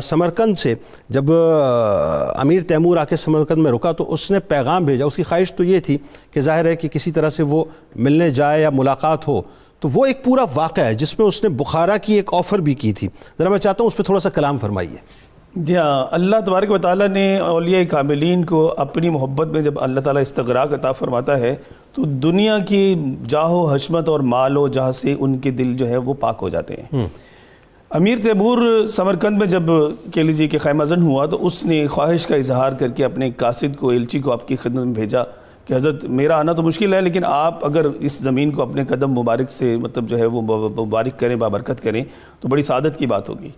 سمرقند سے جب امیر تیمور آ کے سمرقند میں رکا تو اس نے پیغام بھیجا۔ اس کی خواہش تو یہ تھی کہ ظاہر ہے کہ کسی طرح سے وہ ملنے جائے یا ملاقات ہو، تو وہ ایک پورا واقعہ ہے جس میں اس نے بخارا کی ایک آفر بھی کی تھی۔ ذرا میں چاہتا ہوں اس پہ تھوڑا سا کلام فرمائیے۔ جی ہاں، اللہ تبارک و تعالیٰ نے اولیاء کاملین کو اپنی محبت میں جب اللہ تعالیٰ استغراق عطا فرماتا ہے تو دنیا کی جاہ و حشمت اور مال و جاہ سے ان کے دل جو ہے وہ پاک ہو جاتے ہیں۔ امیر تیمور سمرقند میں جب کہہ لیجیے کہ خیمہ زن ہوا تو اس نے خواہش کا اظہار کر کے اپنے قاصد کو، ایلچی کو آپ کی خدمت میں بھیجا کہ حضرت میرا آنا تو مشکل ہے لیکن آپ اگر اس زمین کو اپنے قدم مبارک سے مطلب جو ہے وہ مبارک کریں، بابرکت کریں تو بڑی سعادت کی بات ہوگی۔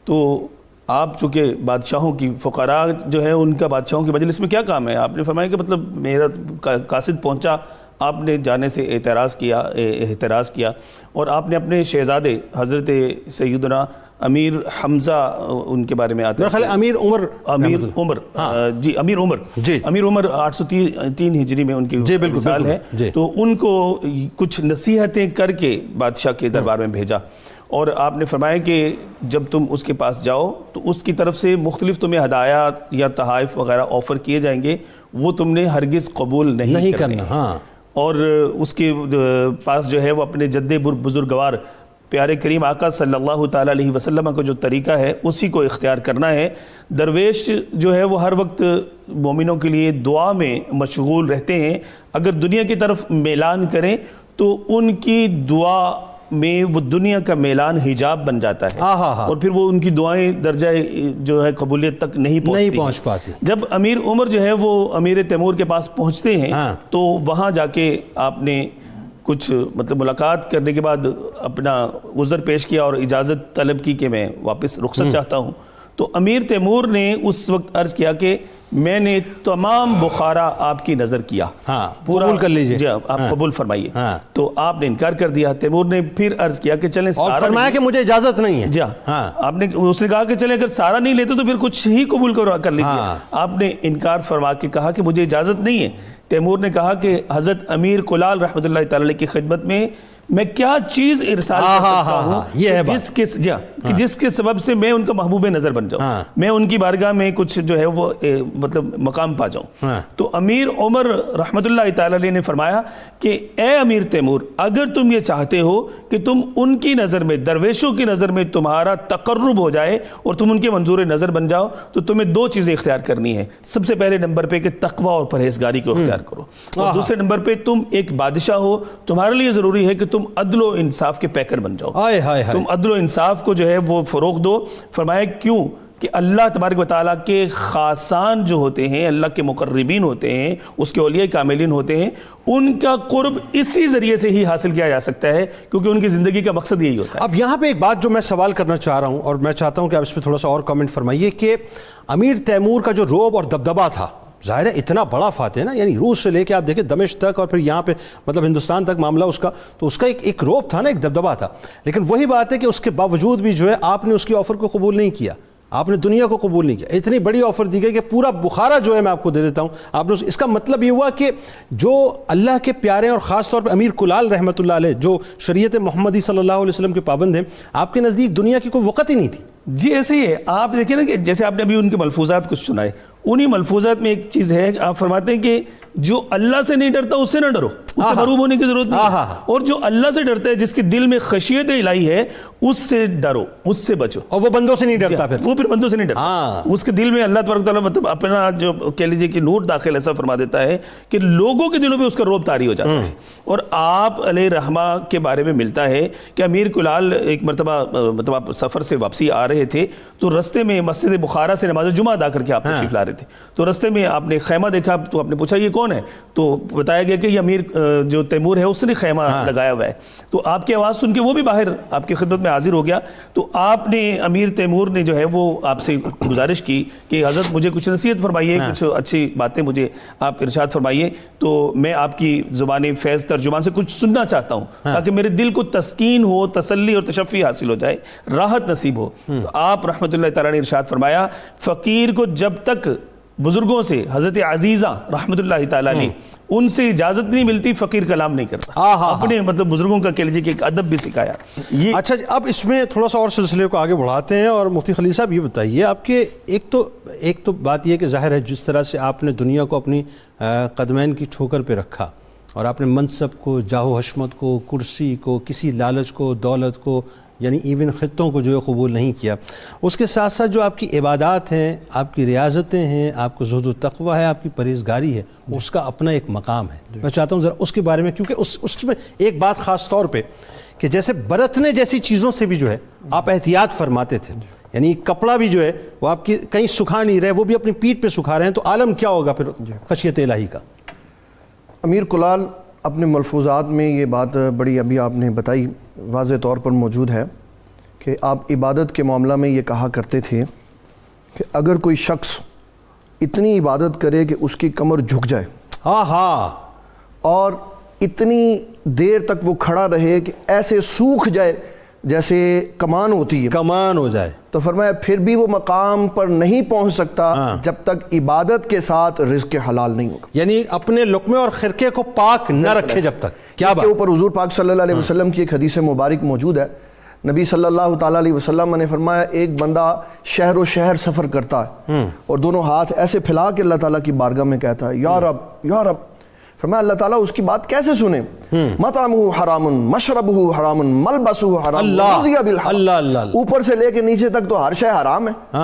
تو آپ چونکہ بادشاہوں کی فقراء جو ہے ان کا بادشاہوں کی مجلس میں کیا کام ہے؟ آپ نے فرمایا کہ مطلب میرا قاصد پہنچا، آپ نے جانے سے احتراز کیا اور آپ نے اپنے شہزادے حضرت سیدنا امیر حمزہ ان کے بارے میں آتے ہیں، امیر عمر 803 ہجری میں ان کی مثال ہے، تو ان کو کچھ نصیحتیں کر کے بادشاہ کے دربار میں بھیجا اور آپ نے فرمایا کہ جب تم اس کے پاس جاؤ تو اس کی طرف سے مختلف تمہیں ہدایات یا تحائف وغیرہ آفر کیے جائیں گے، وہ تم نے ہرگز قبول نہیں کرنا۔ ہاں، اور اس کے پاس جو ہے وہ اپنے جد بزرگوار پیارے کریم آقا صلی اللہ تعالیٰ علیہ وسلم کا جو طریقہ ہے اسی کو اختیار کرنا ہے۔ درویش جو ہے وہ ہر وقت مومنوں کے لیے دعا میں مشغول رہتے ہیں، اگر دنیا کی طرف میلان کریں تو ان کی دعا میں وہ دنیا کا میلان حجاب بن جاتا ہے اور پھر وہ ان کی دعائیں درجہ جو ہے قبولیت تک نہیں پہنچ پاتی۔ جب امیر عمر جو ہے وہ امیر تیمور کے پاس پہنچتے ہیں تو وہاں جا کے آپ نے کچھ مطلب ملاقات کرنے کے بعد اپنا عذر پیش کیا اور اجازت طلب کی کہ میں واپس رخصت چاہتا ہوں، تو امیر تیمور نے اس وقت عرض کیا کہ میں نے تمام بخارا آپ کی نظر کیا، قبول کر لیجئے، جی آپ قبول فرمائیے۔ تو آپ نے انکار کر دیا۔ تیمور نے پھر عرض کیا کہ چلیں اور فرمایا کہ مجھے اجازت نہیں ہے۔ جی آپ نے اس نے کہا کہ چلیں اگر سارا نہیں لیتے تو پھر کچھ ہی قبول کر لیجیے۔ آپ نے انکار فرما کے کہا کہ مجھے اجازت نہیں ہے۔ تیمور نے کہا کہ حضرت امیر کلال رحمۃ اللہ تعالی کی خدمت میں کیا چیز ارسال کر سکتا ہوں جس کے سبب سے میں ان کا محبوب نظر بن جاؤں، میں ان کی بارگاہ میں کچھ جو ہے وہ مطلب مقام پا جاؤں۔ تو امیر عمر رحمۃ اللہ تعالی نے فرمایا کہ اے امیر تیمور، اگر تم یہ چاہتے ہو کہ تم ان کی نظر میں، درویشوں کی نظر میں تمہارا تقرب ہو جائے اور تم ان کے منظور نظر بن جاؤ تو تمہیں دو چیزیں اختیار کرنی ہے۔ سب سے پہلے نمبر پہ کہ تقوی اور پرہیزگاری کو اختیار کرو، اور دوسرے نمبر پہ تم ایک بادشاہ ہو، تمہارے لیے ضروری ہے کہ تم عدل و انصاف کے پیکر بن جاؤ، تم عدل و انصاف کو جو ہے وہ فروغ دو۔ فرمایا کیوں؟ کہ اللہ تبارک و تعالیٰ کے خاصان جو ہوتے ہیں، اللہ کے مقربین ہوتے ہیں، اس کے اولیاء کاملین ہوتے ہیں، ان کا قرب اسی ذریعے سے ہی حاصل کیا جا سکتا ہے کیونکہ ان کی زندگی کا مقصد یہی ہوتا ہے۔ اب یہاں پہ ایک بات جو میں سوال کرنا چاہ رہا ہوں اور میں چاہتا ہوں کہ آپ اس پہ تھوڑا سا اور کامنٹ فرمائیے کہ امیر تیمور کا جو رعب اور دبدبہ تھا ظاہر ہے اتنا بڑا فاتح نا، یعنی روس سے لے کے آپ دیکھیں دمشق تک اور پھر یہاں پہ مطلب ہندوستان تک معاملہ اس کا، تو اس کا ایک روپ تھا نا، ایک دبدبہ تھا. لیکن وہی بات ہے کہ اس کے باوجود بھی جو ہے آپ نے اس کی آفر کو قبول نہیں کیا، آپ نے دنیا کو قبول نہیں کیا. اتنی بڑی آفر دی گئی کہ پورا بخارا جو ہے میں آپ کو دے دیتا ہوں آپ نے. اس کا مطلب یہ ہوا کہ جو اللہ کے پیارے ہیں اور خاص طور پہ امیر کلال رحمۃ اللہ علیہ جو شریعت محمدی صلی اللہ علیہ وسلم کے پابند ہیں، آپ کے نزدیک دنیا کی کوئی وقت ہی نہیں تھی. جی ایسے ہی ہے. آپ دیکھیں نا کہ جیسے آپ نے ابھی ان کے ملفوظات کچھ سنائے، انہی ملفوظات میں ایک چیز ہے کہ آپ فرماتے ہیں کہ جو اللہ سے نہیں ڈرتا اس سے نہ ڈرو، اس سے مروب ہونے کی ضرورت نہیں ہے، اور جو اللہ سے ڈرتا ہے جس کے دل میں خشیت الہی ہے اس سے ڈرو، اس سے بچو. اور وہ بندوں سے نہیں ڈرتا، پھر وہ بندوں سے نہیں ڈرتا، اس کے دل میں اللہ تبارک تعالیٰ مطلب اپنا جو کہہ لیجیے کہ نور داخل ایسا فرما دیتا ہے کہ لوگوں کے دلوں میں اس کا رعب طاری ہو جاتا ہے. اور آپ علیہ رحمہ کے بارے میں ملتا ہے کہ امیر کلال ایک مرتبہ مطلب آپ سفر سے واپسی آ رہے تھے تو رستے میں مسجد بخارا سے نماز جمعہ ادا کر کے آپ تشریف لا رہے تھے، تو رستے میں آپ نے خیمہ دیکھا تو آپ نے پوچھا یہ کون ہے؟ تو بتایا گیا کہ یہ امیر جو تیمور ہے اس نے خیمہ لگایا ہوا ہے. تو آپ کی آواز سن کے وہ بھی باہر آپ کی خدمت میں حاضر ہو گیا. تو آپ نے امیر تیمور نے جو ہے وہ آپ سے گزارش کی کہ حضرت مجھے کچھ نصیحت فرمائیے، کچھ اچھی باتیں مجھے آپ ارشاد فرمائیے، تو میں آپ کی زبان فیض ترجمان سے کچھ سننا چاہتا ہوں تاکہ میرے دل کو تسکین ہو، تسلی اور تشفی حاصل ہو جائے، راحت نصیب ہو. تو آپ رحمۃ اللہ تعالیٰ نے ارشاد فرمایا فقیر کو جب تک بزرگوں سے حضرت عزیزہ رحمۃ اللہ تعالیٰ نے ان سے اجازت نہیں ملتی فقیر کلام نہیں کرتا. اپنے مطلب بزرگوں کا کہہ لیجیے کہ ایک ادب بھی سکھایا. یہ اچھا اب اس میں تھوڑا سا اور سلسلے کو آگے بڑھاتے ہیں. اور مفتی خلیل صاحب یہ بتائیے آپ کے ایک تو بات یہ کہ ظاہر ہے جس طرح سے آپ نے دنیا کو اپنی قدمین کی ٹھوکر پہ رکھا اور آپ نے منصب کو، جاہ و حشمت کو، کرسی کو، کسی لالچ کو، دولت کو، یعنی ایون خطوں کو جو ہے قبول نہیں کیا. اس کے ساتھ ساتھ جو آپ کی عبادات ہیں، آپ کی ریاضتیں ہیں، آپ کو زہد و تقوی ہے، آپ کی پرہیزگاری ہے، اس کا اپنا ایک مقام ہے. میں چاہتا ہوں ذرا اس کے بارے میں، کیونکہ اس میں ایک بات خاص طور پہ کہ جیسے برتنے جیسی چیزوں سے بھی جو ہے آپ احتیاط فرماتے تھے. یعنی کپڑا بھی جو ہے وہ آپ کی کہیں سکھا نہیں رہے، وہ بھی اپنی پیٹھ پہ سکھا رہے ہیں، تو عالم کیا ہوگا پھر خشیت الہی کا. امیر کلال اپنے ملفوظات میں یہ بات بڑی ابھی آپ نے بتائی واضح طور پر موجود ہے کہ آپ عبادت کے معاملہ میں یہ کہا کرتے تھے کہ اگر کوئی شخص اتنی عبادت کرے کہ اس کی کمر جھک جائے اور اتنی دیر تک وہ کھڑا رہے کہ ایسے سوکھ جائے جیسے کمان ہوتی ہے، کمان ہو جائے، تو فرمایا پھر بھی وہ مقام پر نہیں پہنچ سکتا جب تک عبادت کے ساتھ رزق حلال نہیں ہوگا. یعنی اپنے لقمے اور خرقے کو پاک نہ رکھے جب تک. کیا بات. اس کے اوپر حضور پاک صلی اللہ علیہ وسلم کی ایک حدیث مبارک موجود ہے. نبی صلی اللہ تعالیٰ علیہ وسلم نے فرمایا ایک بندہ شہر و شہر سفر کرتا ہے اور دونوں ہاتھ ایسے پھیلا کے اللہ تعالیٰ کی بارگاہ میں کہتا ہے یا رب یا رب. فرمایا اللہ تعالیٰ اس کی بات کیسے سنیں؟ مطعمہ حرام، مشربہ حرام، ملبسہ حرام، غذی بالحرام. اوپر سے لے کے نیچے تک تو ہر شے حرام ہے،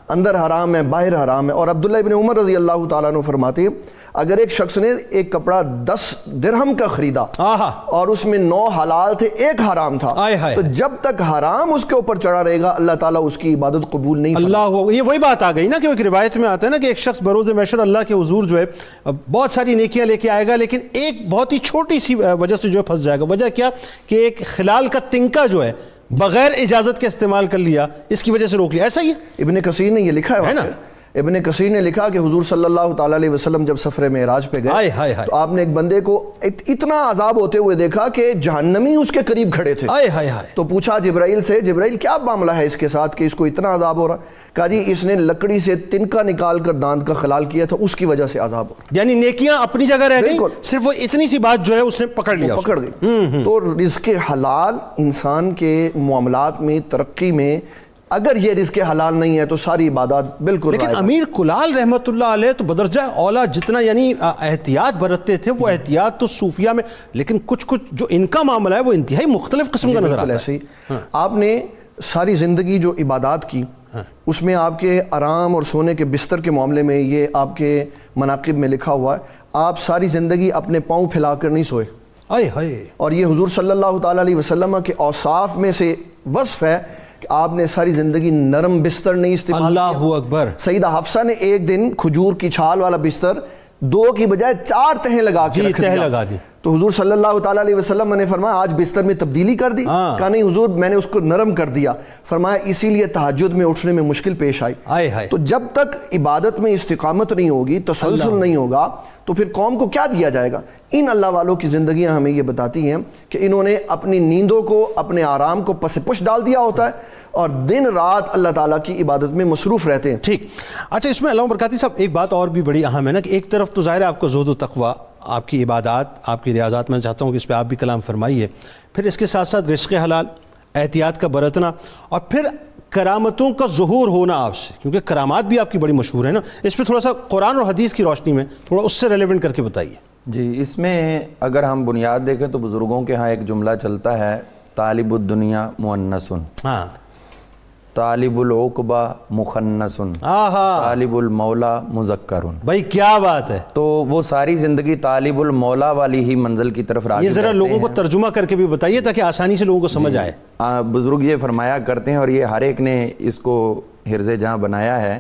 اندر حرام ہے، باہر حرام ہے. اور عبداللہ ابن عمر رضی اللہ تعالیٰ عنہ فرماتے ہیں اگر ایک شخص نے ایک کپڑا 10 درہم کا خریدا اور اس میں 9 حلال تھے، 1 حرام تھا، تو جب تک حرام اس کے اوپر چڑھا رہے گا اللہ تعالیٰ اس کی عبادت قبول نہیں فرمائے. اللہ، یہ وہی بات آ گئی نا کہ ایک روایت میں آتا ہے نا کہ ایک شخص بروز محشر اللہ کے حضور جو ہے بہت ساری نیکیاں لے کے آئے گا، لیکن ایک بہت ہی چھوٹی سی وجہ سے جو ہے پھنس جائے گا. وجہ کیا کہ ایک خلال کا تنکا جو ہے بغیر اجازت کے استعمال کر لیا، اس کی وجہ سے روک لیا. ایسا ہی ہے. ابن کثیر نے یہ لکھا ہے نا، ابن کثیر نے لکھا کہ حضور صلی اللہ تعالیٰ علیہ وسلم جب سفر معراج پہ گئے تو آپ نے ایک بندے کو اتنا عذاب ہوتے ہوئے دیکھا کہ جہنمی اس کے قریب کھڑے تھے. تو پوچھا جبرائیل سے، جبرائیل کیا معاملہ ہے اس کے ساتھ کہ اس کو اتنا عذاب ہو رہا؟ کہا جی اس نے لکڑی سے تنکا نکال کر دانت کا خلال کیا تھا، اس کی وجہ سے عذاب ہو رہا. یعنی نیکیاں اپنی جگہ رہ گئی، صرف وہ اتنی سی بات جو ہے اس نے پکڑ لیا، پکڑ گئی. تو رزق حلال انسان کے معاملات میں، ترقی میں، اگر یہ رزق حلال نہیں ہے تو ساری عبادات بالکل. لیکن امیر کلال رحمۃ اللہ علیہ تو بدرجہ اولا جتنا یعنی احتیاط برتتے تھے، وہ احتیاط تو صوفیہ میں، لیکن کچھ جو ان کا معاملہ ہے وہ انتہائی مختلف قسم کا نظر آتا ہے. آپ نے ساری زندگی جو عبادات کی اس میں آپ کے آرام اور سونے کے بستر کے معاملے میں یہ آپ کے مناقب میں لکھا ہوا ہے، آپ ساری زندگی اپنے پاؤں پھیلا کر نہیں سوئے. اور یہ حضور صلی اللہ تعالیٰ علیہ وسلم کے اوصاف میں سے وصف ہے کہ آپ نے ساری زندگی نرم بستر نہیں استعمال کیا. اللہ اکبر. سیدہ حفصہ نے ایک دن کھجور کی چھال والا بستر 2 کی بجائے 4 تہیں لگا کے رکھ تہ دیا. لگا دی. تو حضور صلی اللہ تعالیٰ علیہ وسلم نے فرمایا آج بستر میں تبدیلی کر دی؟ کہا نہیں حضور میں نے اس کو نرم کر دیا. فرمایا اسی لیے تہجد میں اٹھنے میں مشکل پیش آئی. تو جب تک عبادت میں استقامت نہیں ہوگی، تسلسل نہیں ہوگا، تو پھر قوم کو کیا دیا جائے گا؟ ان اللہ والوں کی زندگیاں ہمیں یہ بتاتی ہیں کہ انہوں نے اپنی نیندوں کو، اپنے آرام کو پس پش ڈال دیا ہوتا ہے اور دن رات اللہ تعالیٰ کی عبادت میں مصروف رہتے ہیں. ٹھیک. اچھا اس میں علامہ برکاتی صاحب ایک بات اور بھی بڑی اہم ہے نا کہ ایک طرف تو ظاہر ہے آپ کو زہد و تقویٰ، آپ کی عبادات، آپ کی ریاضات، میں چاہتا ہوں کہ اس پہ آپ بھی کلام فرمائیے. پھر اس کے ساتھ ساتھ رزق حلال، احتیاط کا برتنا، اور پھر کرامتوں کا ظہور ہونا آپ سے، کیونکہ کرامات بھی آپ کی بڑی مشہور ہیں نا. اس پہ تھوڑا سا قرآن اور حدیث کی روشنی میں تھوڑا اس سے ریلیونٹ کر کے بتائیے. جی اس میں اگر ہم بنیاد دیکھیں تو بزرگوں کے ہاں ایک جملہ چلتا ہے، طالب الدنیا مؤنثن، ہاں، طالب العقبہ مخنثن، طالب المولا مذکرن. بھائی کیا بات ہے. تو وہ ساری زندگی طالب المولا والی ہی منزل کی طرف راغب یہ ذرا لوگوں کو ترجمہ کر کے بھی بتائیے تاکہ آسانی سے لوگوں کو سمجھ آئے. بزرگ یہ فرمایا کرتے ہیں اور یہ ہر ایک نے اس کو حرز جہاں بنایا ہے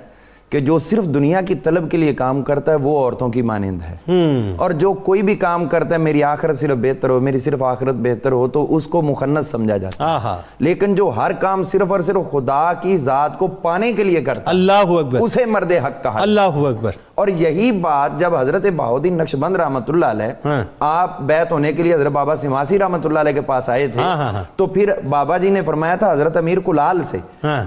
کہ جو صرف دنیا کی طلب کے لیے کام کرتا ہے وہ عورتوں کی مانند ہے، اور جو کوئی بھی کام کرتا ہے میری آخرت صرف بہتر ہو، میری صرف آخرت بہتر ہو، تو اس کو مخنث سمجھا جاتا ہے. لیکن جو ہر کام صرف اور صرف خدا کی ذات کو پانے کے لیے کرتا ہے، اللہ اکبر، اسے مرد حق کہا. اللہ اکبر. اور یہی بات جب حضرت بہاؤالدین نقشبند رحمۃ اللہ علیہ آپ بیعت ہونے کے لیے حضرت بابا سماسی رحمۃ اللہ علیہ کے پاس آئے تھے، تو پھر بابا جی نے فرمایا تھا حضرت امیر کلال سے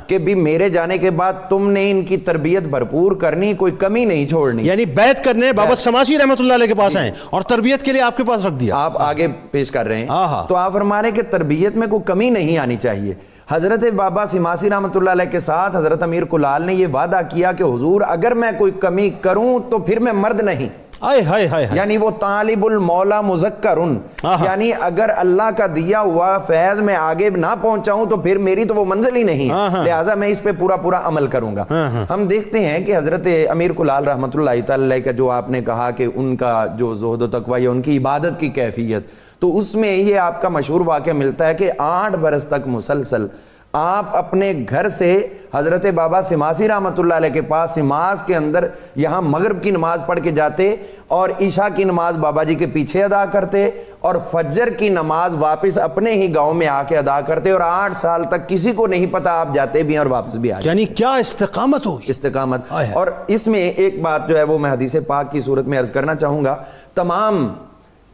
کہ بھی میرے جانے کے بعد تم نے ان کی تربیت بھرپور کرنی، کوئی کمی نہیں چھوڑنی. یعنی بیعت کرنے بابا سماسی رحمۃ اللہ علیہ کے پاس آئے اور تربیت کے لیے آپ کے پاس رکھ دیا. آپ آگے پیش کر رہے ہیں تو آپ فرما رہے ہیں کہ تربیت میں کوئی کمی نہیں آنی چاہیے. حضرت بابا سماسی رحمۃ اللہ علیہ کے ساتھ حضرت امیر کلال نے یہ وعدہ کیا کہ حضور اگر میں کوئی کمی کروں تو پھر میں مرد نہیں. یعنی وہ طالب المولا مذکرن، یعنی اگر اللہ کا دیا ہوا فیض میں آگے نہ پہنچاؤں تو پھر میری تو وہ منزل ہی نہیں، لہٰذا میں اس پہ پورا عمل کروں گا. ہم دیکھتے ہیں کہ حضرت امیر کلال رحمۃ اللہ تعالی کا جو آپ نے کہا کہ ان کا جو زہد و تقوی، ان کی عبادت کی کیفیت، تو اس میں یہ آپ کا مشہور واقعہ ملتا ہے کہ 8 برس تک مسلسل آپ اپنے گھر سے حضرت بابا سماسی رحمۃ اللہ علیہ کے پاس سماس کے اندر یہاں مغرب کی نماز پڑھ کے جاتے اور عشاء کی نماز بابا جی کے پیچھے ادا کرتے اور فجر کی نماز واپس اپنے ہی گاؤں میں آ کے ادا کرتے، اور 8 سال تک کسی کو نہیں پتا آپ جاتے بھی ہیں اور واپس بھی آتے. یعنی کیا استقامت ہوگی. استقامت. اور اس میں ایک بات جو ہے وہ میں حدیث پاک کی صورت میں عرض کرنا چاہوں گا، تمام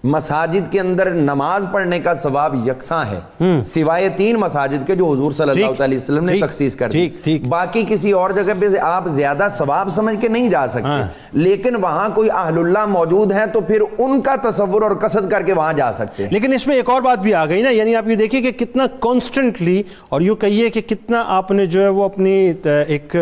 مساجد کے اندر نماز پڑھنے کا ثواب یکساں ہے سوائے 3 مساجد کے جو حضور صلی اللہ علیہ وسلم نے تخصیص کر دی. باقی کسی اور جگہ پہ آپ زیادہ ثواب سمجھ کے نہیں جا سکتے، لیکن وہاں کوئی اہل اللہ موجود ہیں تو پھر ان کا تصور اور قصد کر کے وہاں جا سکتے ہیں. لیکن اس میں ایک اور بات بھی آ گئی نا، یعنی آپ یہ دیکھیے کہ کتنا کانسٹنٹلی اور یوں کہیے کہ کتنا آپ نے جو ہے وہ اپنی ایک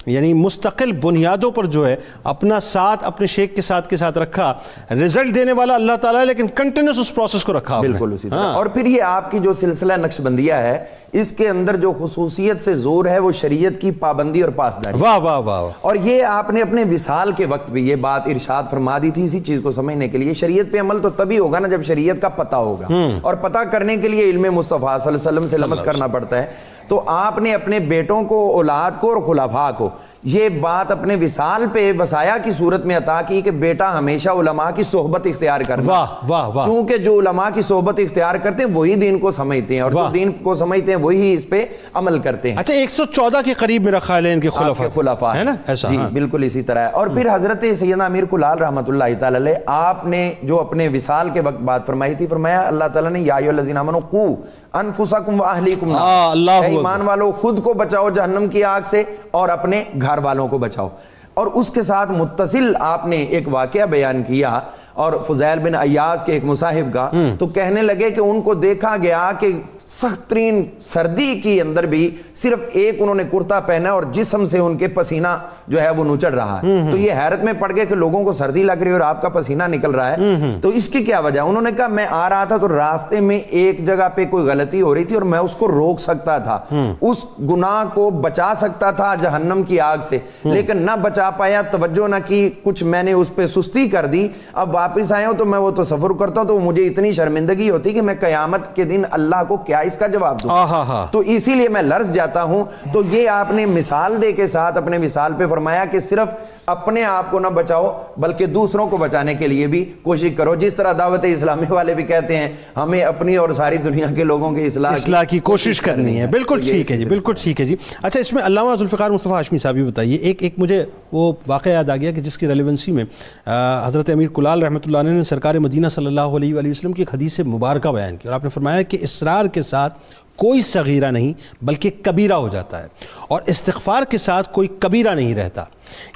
یعنی مستقل بنیادوں پر جو ہے اپنا ساتھ اپنے شیخ کے ساتھ رکھا. رزلٹ دینے والا اللہ تعالیٰ ہے لیکن کنٹینیوس اس پروسیس کو رکھا. بالکل اسی طرح. اور پھر یہ آپ کی جو سلسلہ نقشبندیہ ہے اس کے اندر جو خصوصیت سے زور ہے وہ شریعت کی پابندی اور پاسداری. واہ واہ واہ. اور یہ آپ نے اپنے وصال کے وقت بھی یہ بات ارشاد فرما دی تھی اسی چیز کو سمجھنے کے لیے. شریعت پہ عمل تو تبھی ہوگا نا جب شریعت کا پتہ ہوگا، اور پتہ کرنے کے لیے علم مصطفیٰ صلی اللہ علیہ وسلم سے لمس کرنا پڑتا ہے. تو آپ نے اپنے بیٹوں کو، اولاد کو اور خلفاء کو یہ بات اپنے وصال پہ وصایا کی صورت میں عطا کی کہ بیٹا ہمیشہ علماء کی صحبت اختیار کرنا. واہ واہ واہ. چونکہ جو علماء کی صحبت اختیار کرتے ہیں وہی دین کو سمجھتے ہیں، اور جو دین کو سمجھتے ہیں وہی اس پہ عمل کرتے ہیں. اچھا 114 کے قریب میرا خیال ہے ان کے خلفاء ہے نا ایسا. جی بالکل اسی طرح ہے. اور پھر حضرت سیدنا امیر کلال رحمۃ اللہ تعالی علیہ آپ نے جو اپنے وصال کے وقت بات فرمائی تھی، فرمایا اللہ تعالیٰ نے یا ایھا الذین آمنوا قوا انفسکم واہلیکم نارا، ایمان والو خود کو بچاؤ جہنم کی آگ سے اور اپنے گھر والوں کو بچاؤ. اور اس کے ساتھ متصل آپ نے ایک واقعہ بیان کیا اور فضیل بن عیاض کے ایک مصاحب کا، تو کہنے لگے کہ ان کو دیکھا گیا کہ سخت ترین سردی کی اندر بھی صرف ایک انہوں نے کرتا پہنا اور جسم سے ان کے پسینہ جو ہے وہ نچڑ رہا ہے. تو یہ حیرت میں پڑ گئے کہ لوگوں کو سردی لگ رہی ہے اور آپ کا پسینہ نکل رہا ہے، تو اس کی کیا وجہ؟ انہوں نے کہا میں آ رہا تھا تو راستے میں ایک جگہ پہ کوئی غلطی ہو رہی تھی اور میں اس کو روک سکتا تھا، اس گناہ کو بچا سکتا تھا جہنم کی آگ سے، لیکن نہ بچا پایا، توجہ نہ کی، کچھ میں نے اس پہ سستی کر دی. اب واپس آیا ہوں تو میں وہ تصور کرتا ہوں تو مجھے اتنی شرمندگی ہوتی کہ میں قیامت کے دن اللہ کو کیا کیا اس کا جواب دوں؟ تو اسی لیے میں لرز جاتا ہوں. تو یہ آپ نے مثال دے کے ساتھ اپنے مثال پہ فرمایا کہ صرف اپنے آپ کو نہ بچاؤ بلکہ دوسروں کو بچانے کے لیے بھی کوشش کرو. جس طرح دعوت اسلامی والے بھی کہتے ہیں ہمیں اپنی اور ساری دنیا کے لوگوں کی اصلاح کی کوشش کرنی ہے. بالکل ٹھیک ہے جی, بالکل ٹھیک ہے جی. اچھا, اس میں علامہ ذوالفقار مصطفیٰ ہاشمی صاحب بھی بتائیے, ایک مجھے وہ واقعہ یاد آ گیا کہ جس کی ریلیونسی میں حضرت امیر کلال رحمۃ اللہ علیہ نے سرکار مدینہ صلی اللہ علیہ وآلہ وسلم کی ایک حدیث مبارکہ بیان کی, اور آپ نے فرمایا کہ اصرار کے ساتھ کوئی صغیرہ نہیں بلکہ کبیرہ ہو جاتا ہے, اور استغفار کے ساتھ کوئی کبیرہ نہیں رہتا.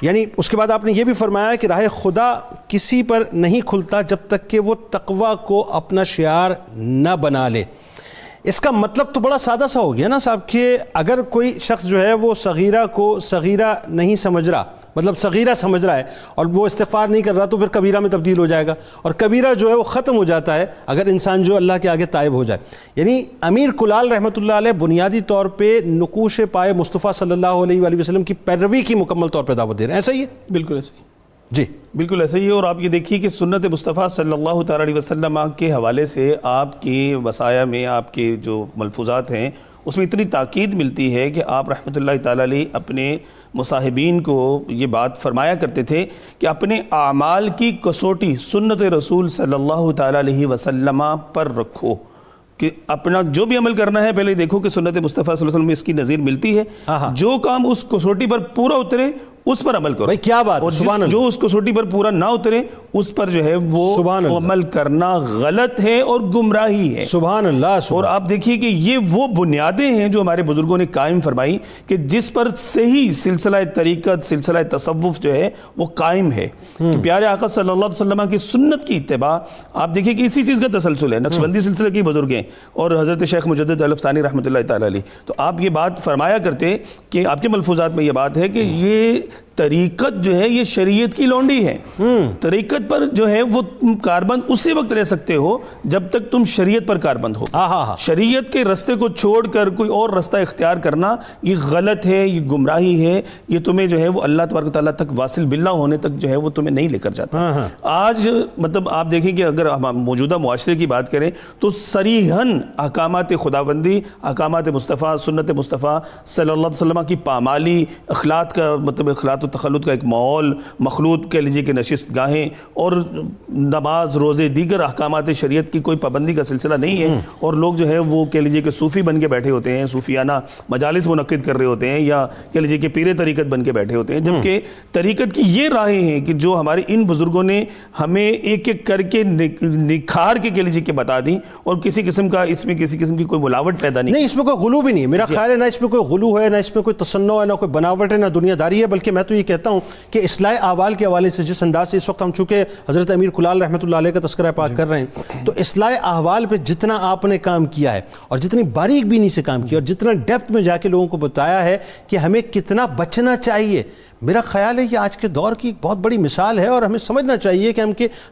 یعنی اس کے بعد آپ نے یہ بھی فرمایا کہ راہ خدا کسی پر نہیں کھلتا جب تک کہ وہ تقوی کو اپنا شعار نہ بنا لے. اس کا مطلب تو بڑا سادہ سا ہو گیا نا صاحب, کہ اگر کوئی شخص جو ہے وہ صغیرہ کو صغیرہ نہیں سمجھ رہا, مطلب صغیرہ سمجھ رہا ہے اور وہ استغفار نہیں کر رہا, تو پھر کبیرہ میں تبدیل ہو جائے گا, اور کبیرہ جو ہے وہ ختم ہو جاتا ہے اگر انسان جو اللہ کے آگے تائب ہو جائے. یعنی امیر کلال رحمۃ اللہ علیہ بنیادی طور پہ نقوش پائے مصطفیٰ صلی اللہ علیہ وآلہ وسلم کی پیروی کی مکمل طور پہ دعوت دے رہے ہیں, ایسا ہی ہے؟ بالکل ایسا ہی جی, بالکل ایسا ہی ہے. اور آپ یہ دیکھیے کہ سنت مصطفیٰ صلی اللہ تعالیٰ علیہ وسلم کے حوالے سے آپ کی وصایا میں آپ کے جو ملفوظات ہیں اس میں اتنی تاکید ملتی ہے کہ آپ رحمۃ اللہ تعالیٰ علیہ اپنے مصاحبین کو یہ بات فرمایا کرتے تھے کہ اپنے اعمال کی کسوٹی سنت رسول صلی اللہ تعالیٰ علیہ وسلم پر رکھو, کہ اپنا جو بھی عمل کرنا ہے پہلے دیکھو کہ سنت مصطفیٰ صلی اللہ علیہ وسلم میں اس کی نظیر ملتی ہے, جو کام اس کسوٹی پر پورا اترے اس پر عمل کرو. بھائی کیا بات, اور جو اس کسوٹی پر پورا نہ اترے اس پر جو ہے وہ عمل کرنا غلط ہے اور گمراہی ہے. سبحان اللہ. اور آپ دیکھیے کہ یہ وہ بنیادیں ہیں جو ہمارے بزرگوں نے قائم فرمائی کہ جس پر صحیح سلسلہ طریقت, سلسلہ تصوف جو ہے وہ قائم ہے. کہ پیارے آقا صلی اللہ علیہ وسلم کی سنت کی اتباع, آپ دیکھیے کہ اسی چیز کا تسلسل ہے. نقشبندی سلسلے کے بزرگ ہیں اور حضرت شیخ مجدد الفسانی رحمۃ اللہ تعالیٰ علیہ, تو آپ یہ بات فرمایا کرتے کہ آپ کے ملفوظات میں یہ بات ہے کہ یہ طریقت جو ہے یہ شریعت کی لونڈی ہے. طریقت پر جو ہے وہ کاربند اسی وقت رہ سکتے ہو جب تک تم شریعت پر کاربند ہو. شریعت کے رستے کو چھوڑ کر کوئی اور رستہ اختیار کرنا یہ غلط ہے, یہ گمراہی ہے, یہ تمہیں جو ہے وہ اللہ تبارک و تعالیٰ تک واصل باللہ ہونے تک جو ہے وہ تمہیں نہیں لے کر جاتا. آج مطلب آپ دیکھیں کہ اگر ہم موجودہ معاشرے کی بات کریں تو صریحاً احکامات خداوندی, احکامات مصطفیٰ, سنت مصطفیٰ صلی اللہ علیہ وسلم کی پامالی, اخلاق کا مطلب اخلاق و تخلط کا ایک ماحول, مخلوط کہہ لیجیے کہ نشست گاہیں, اور نماز, روزے, دیگر احکامات شریعت کی کوئی پابندی کا سلسلہ نہیں ہے. اور لوگ جو ہے وہ کہہ لیجیے کہ صوفی بن کے بیٹھے ہوتے ہیں, صوفیانہ مجالس منعقد کر رہے ہوتے ہیں, یا کہہ لیجیے کہ پیر طریقت بن کے بیٹھے ہوتے ہیں, جبکہ طریقت کی یہ راہیں ہیں کہ جو ہمارے ان بزرگوں نے ہمیں ایک ایک کر کے نکھار کے کہہ لیجیے کہ بتا دی, اور کسی قسم کا اس میں کسی قسم کی کوئی ملاوٹ پیدا نہیں. اس میں کوئی غلو بھی نہیں, میرا خیال ہے نہ اس میں کوئی غلو ہے, نہ اس میں کوئی تصنع ہے, نہ کوئی بناوٹ ہے, نہ دنیا داری ہے. بلکہ میں تو یہ کہتا ہوں کہ اصلاح احوال کے حوالے سے جس انداز سے اس وقت ہم چونکہ حضرت امیر کلال رحمۃ اللہ علیہ کا تذکرہ پاک کر رہے ہیں, تو اصلاح احوال پہ جتنا آپ نے کام کیا ہے اور جتنی باریک بینی سے کام کیا اور جتنا ڈیپتھ میں جا کے لوگوں کو بتایا ہے کہ ہمیں کتنا بچنا چاہیے, میرا خیال ہے یہ آج کے دور کی ایک بہت بڑی مثال ہے, اور ہمیں سمجھنا چاہیے کہ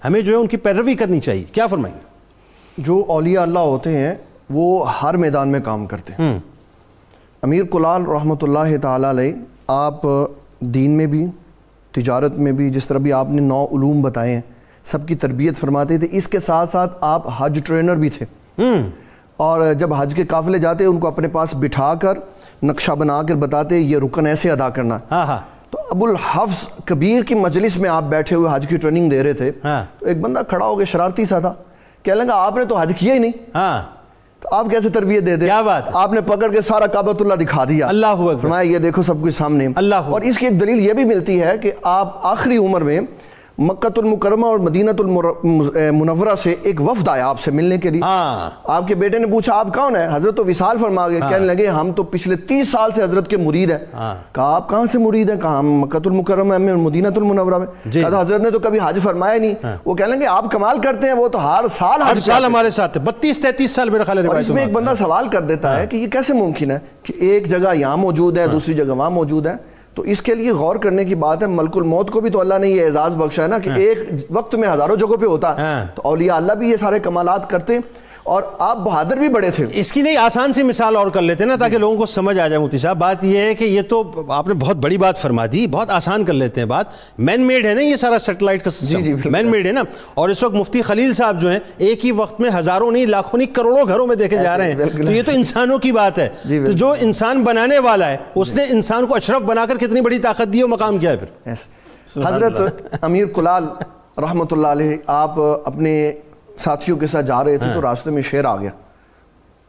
ہمیں جو ہے ان کی پیروی کرنی چاہیے. کیا فرمائیں گے؟ جو اولیاء اللہ ہوتے ہیں وہ ہر میدان میں کام کرتے ہیں. امیر کلال رحمۃ اللہ تعالیٰ علیہ آپ دین میں بھی, تجارت میں بھی, جس طرح بھی آپ نے 9 علوم بتائے ہیں, سب کی تربیت فرماتے تھے. اس کے ساتھ ساتھ آپ حج ٹرینر بھی تھے, اور جب حج کے قافلے جاتے ان کو اپنے پاس بٹھا کر نقشہ بنا کر بتاتے یہ رکن ایسے ادا کرنا. تو ابو الحفظ کبیر کی مجلس میں آپ بیٹھے ہوئے حج کی ٹریننگ دے رہے تھے, تو ایک بندہ کھڑا ہو کے شرارتی سا تھا, کہنے لگا آپ نے تو حج کیا ہی نہیں, تو آپ کیسے تربیت دے دیں؟ کیا بات, آپ نے پکڑ کے سارا کعبۃ اللہ دکھا دیا. اللہ اکبر. فرمایا یہ دیکھو سب کچھ سامنے. اور اس کی ایک دلیل یہ بھی ملتی ہے کہ آپ آخری عمر میں مکہ المکرمہ اور مدینہ المنورہ سے ایک وفد آیا آپ سے ملنے کے لیے. آپ کے بیٹے نے پوچھا آپ کون ہیں؟ حضرت تو وصال فرما گئے. کہنے لگے ہم تو پچھلے 30 سال سے حضرت کے مرید ہیں. کہا آپ کہاں سے مرید ہیں؟ کہا ہم مکہ المکرمہ میں مدینہ المنورہ میں. کہا حضرت نے تو کبھی حج فرمایا نہیں. وہ کہنے لگے آپ کمال کرتے ہیں, وہ تو ہر سال ہمارے ساتھ 32-33 سال میرا خیال ہے. اور اس میں ایک بندہ سوال کر دیتا ہے کہ یہ کیسے ممکن ہے کہ ایک جگہ یہاں موجود ہے, دوسری جگہ وہاں موجود ہے. تو اس کے لیے غور کرنے کی بات ہے, ملک الموت کو بھی تو اللہ نے یہ اعزاز بخشا ہے نا کہ ایک وقت میں ہزاروں جگہوں پہ ہوتا ہے. تو اولیاء اللہ بھی یہ سارے کمالات کرتے. اور آپ بہادر بھی بڑے تھے. اس کی نہیں آسان سی مثال اور کر لیتے نا تاکہ لوگوں کو سمجھ آ جائے مفتی صاحب. بات یہ ہے کہ یہ تو آپ نے بہت بڑی بات فرما دی, بہت آسان کر لیتے ہیں بات. مین میڈ ہے نا یہ سارا سیٹلائٹ کا سسٹم, مین میڈ ہے نا. اور اس وقت مفتی خلیل صاحب جو ہیں ایک ہی وقت میں ہزاروں نہیں لاکھوں نہیں کروڑوں گھروں میں دیکھے جا رہے ہیں. تو یہ تو انسانوں کی بات ہے. تو جو انسان بنانے والا ہے اس نے انسان کو اشرف بنا کر کتنی بڑی طاقت دی اور مقام کیا ہے پھر. حضرت امیر کلال رحمۃ اللہ علیہ, آپ اپنے ساتھیوں کے ساتھ جا رہے تھے تو راستے میں شیر آ گیا.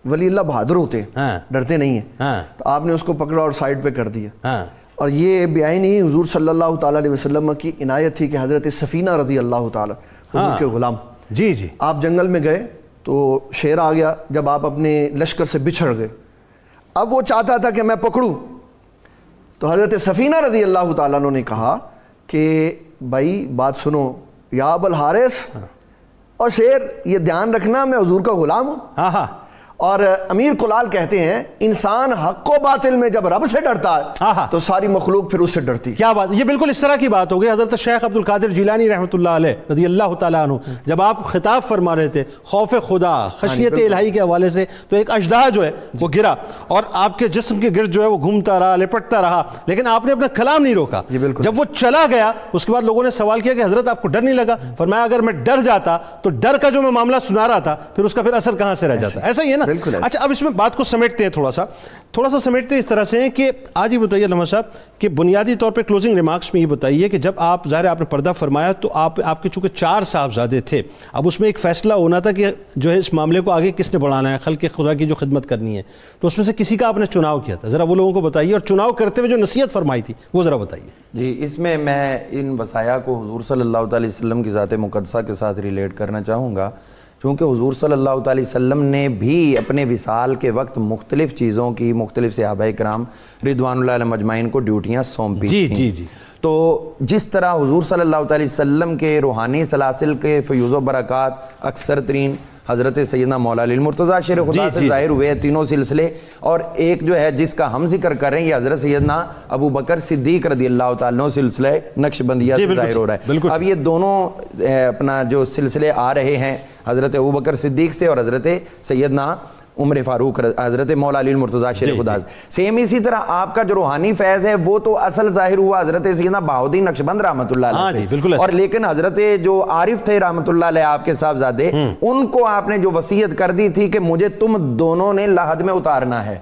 ولی اللہ بہادر ہوتے ہیں, ڈرتے نہیں ہیں. تو آپ نے اس کو پکڑا اور سائڈ پہ کر دیا. اور یہ بیان ہی حضور صلی اللہ تعالیٰ علیہ وسلم کی عنایت تھی کہ حضرت سفینہ رضی اللہ تعالیٰ حضور کے غلام, جی جی, آپ جنگل میں گئے تو شیر آ گیا. جب آپ اپنے لشکر سے بچھڑ گئے, اب وہ چاہتا تھا کہ میں پکڑوں, تو حضرت سفینہ رضی اللہ تعالیٰ عنہ نے کہا کہ بھائی بات سنو یا ابو الحارث, اور شیر یہ دھیان رکھنا میں حضور کا غلام ہوں. اور امیر کلال کہتے ہیں انسان حق و باطل میں جب رب سے ڈرتا ہے تو ساری مخلوق پھر اس سے ڈرتی. کیا بات, یہ بالکل اس طرح کی بات ہو گئی. حضرت شیخ عبد القادر جیلانی رحمۃ اللہ علیہ رضی اللہ تعالیٰ عنہ جب آپ خطاب فرما رہے تھے خوف خدا خشیت الہی کے حوالے سے, تو ایک اژدہا جو ہے وہ گرا اور آپ کے جسم کے گرد جو ہے وہ گھومتا رہا, لپٹتا رہا, لیکن آپ نے اپنا کلام نہیں روکا. جب وہ چلا گیا اس کے بعد لوگوں نے سوال کیا کہ حضرت آپ کو ڈر نہیں لگا؟ فرمایا اگر میں ڈر جاتا تو ڈر کا جو میں معاملہ سنا رہا تھا پھر اس کا پھر اثر کہاں سے رہ جاتا. ایسا ہی ہے نا. اچھا, اب اس میں بات کو سمیٹتے ہیں تھوڑا سا سمیٹتے اس طرح سے ہیں کہ آج یہ بتائیے علامہ صاحب کہ بنیادی طور پہ کلوزنگ ریمارکس میں یہ بتائیے کہ جب آپ ظاہر آپ نے پردہ فرمایا تو آپ کے چونکہ 4 صاحبزادے تھے, اب اس میں ایک فیصلہ ہونا تھا کہ جو ہے اس معاملے کو آگے کس نے بڑھانا ہے, خلق خدا کی جو خدمت کرنی ہے, تو اس میں سے کسی کا آپ نے چناؤ کیا تھا. ذرا وہ لوگوں کو بتائیے, اور چناؤ کرتے ہوئے جو نصیحت فرمائی تھی وہ ذرا بتائیے. جی, اس میں ان وصایا کو حضور صلی اللہ علیہ وسلم کی ذات مقدسہ کے ساتھ ریلیٹ کرنا چاہوں گا, چونکہ حضور صلی اللہ علیہ وسلم نے بھی اپنے وصال کے وقت مختلف چیزوں کی مختلف صحابہ کرام رضوان اللہ علیہم اجمعین کو ڈیوٹیاں سونپی تھیں. جی. تو جس طرح حضور صلی اللہ علیہ وسلم کے روحانی سلاسل کے فیوز و برکات اکثر ترین حضرت سیدنا مولا علی المرتضیٰ شیر خدا سے ظاہر ہوئے تینوں سلسلے, اور ایک جو ہے جس کا ہم ذکر کر رہے ہیں یہ حضرت سیدنا ابو بکر صدیق رضی اللہ تعالیٰ عنہ سلسلہ نقشبندیہ سے ظاہر ہو رہا ہے. اب یہ دونوں اپنا جو سلسلے آ رہے ہیں حضرت ابو بکر صدیق سے اور حضرت سیدنا عمر فاروق حضرت مولا علی المرتضیٰ شیر خدا سے, سیم اسی طرح آپ کا جو روحانی فیض ہے وہ تو اصل ظاہر ہوا حضرت سیدنا بہاؤالدین نقشبند رحمۃ اللہ علیہ سے, اور لیکن حضرت جو عارف تھے رحمۃ اللہ علیہ آپ کے صاحبزادے, ان کو آپ نے جو وصیت کر دی تھی کہ مجھے تم دونوں نے لاحد میں اتارنا ہے,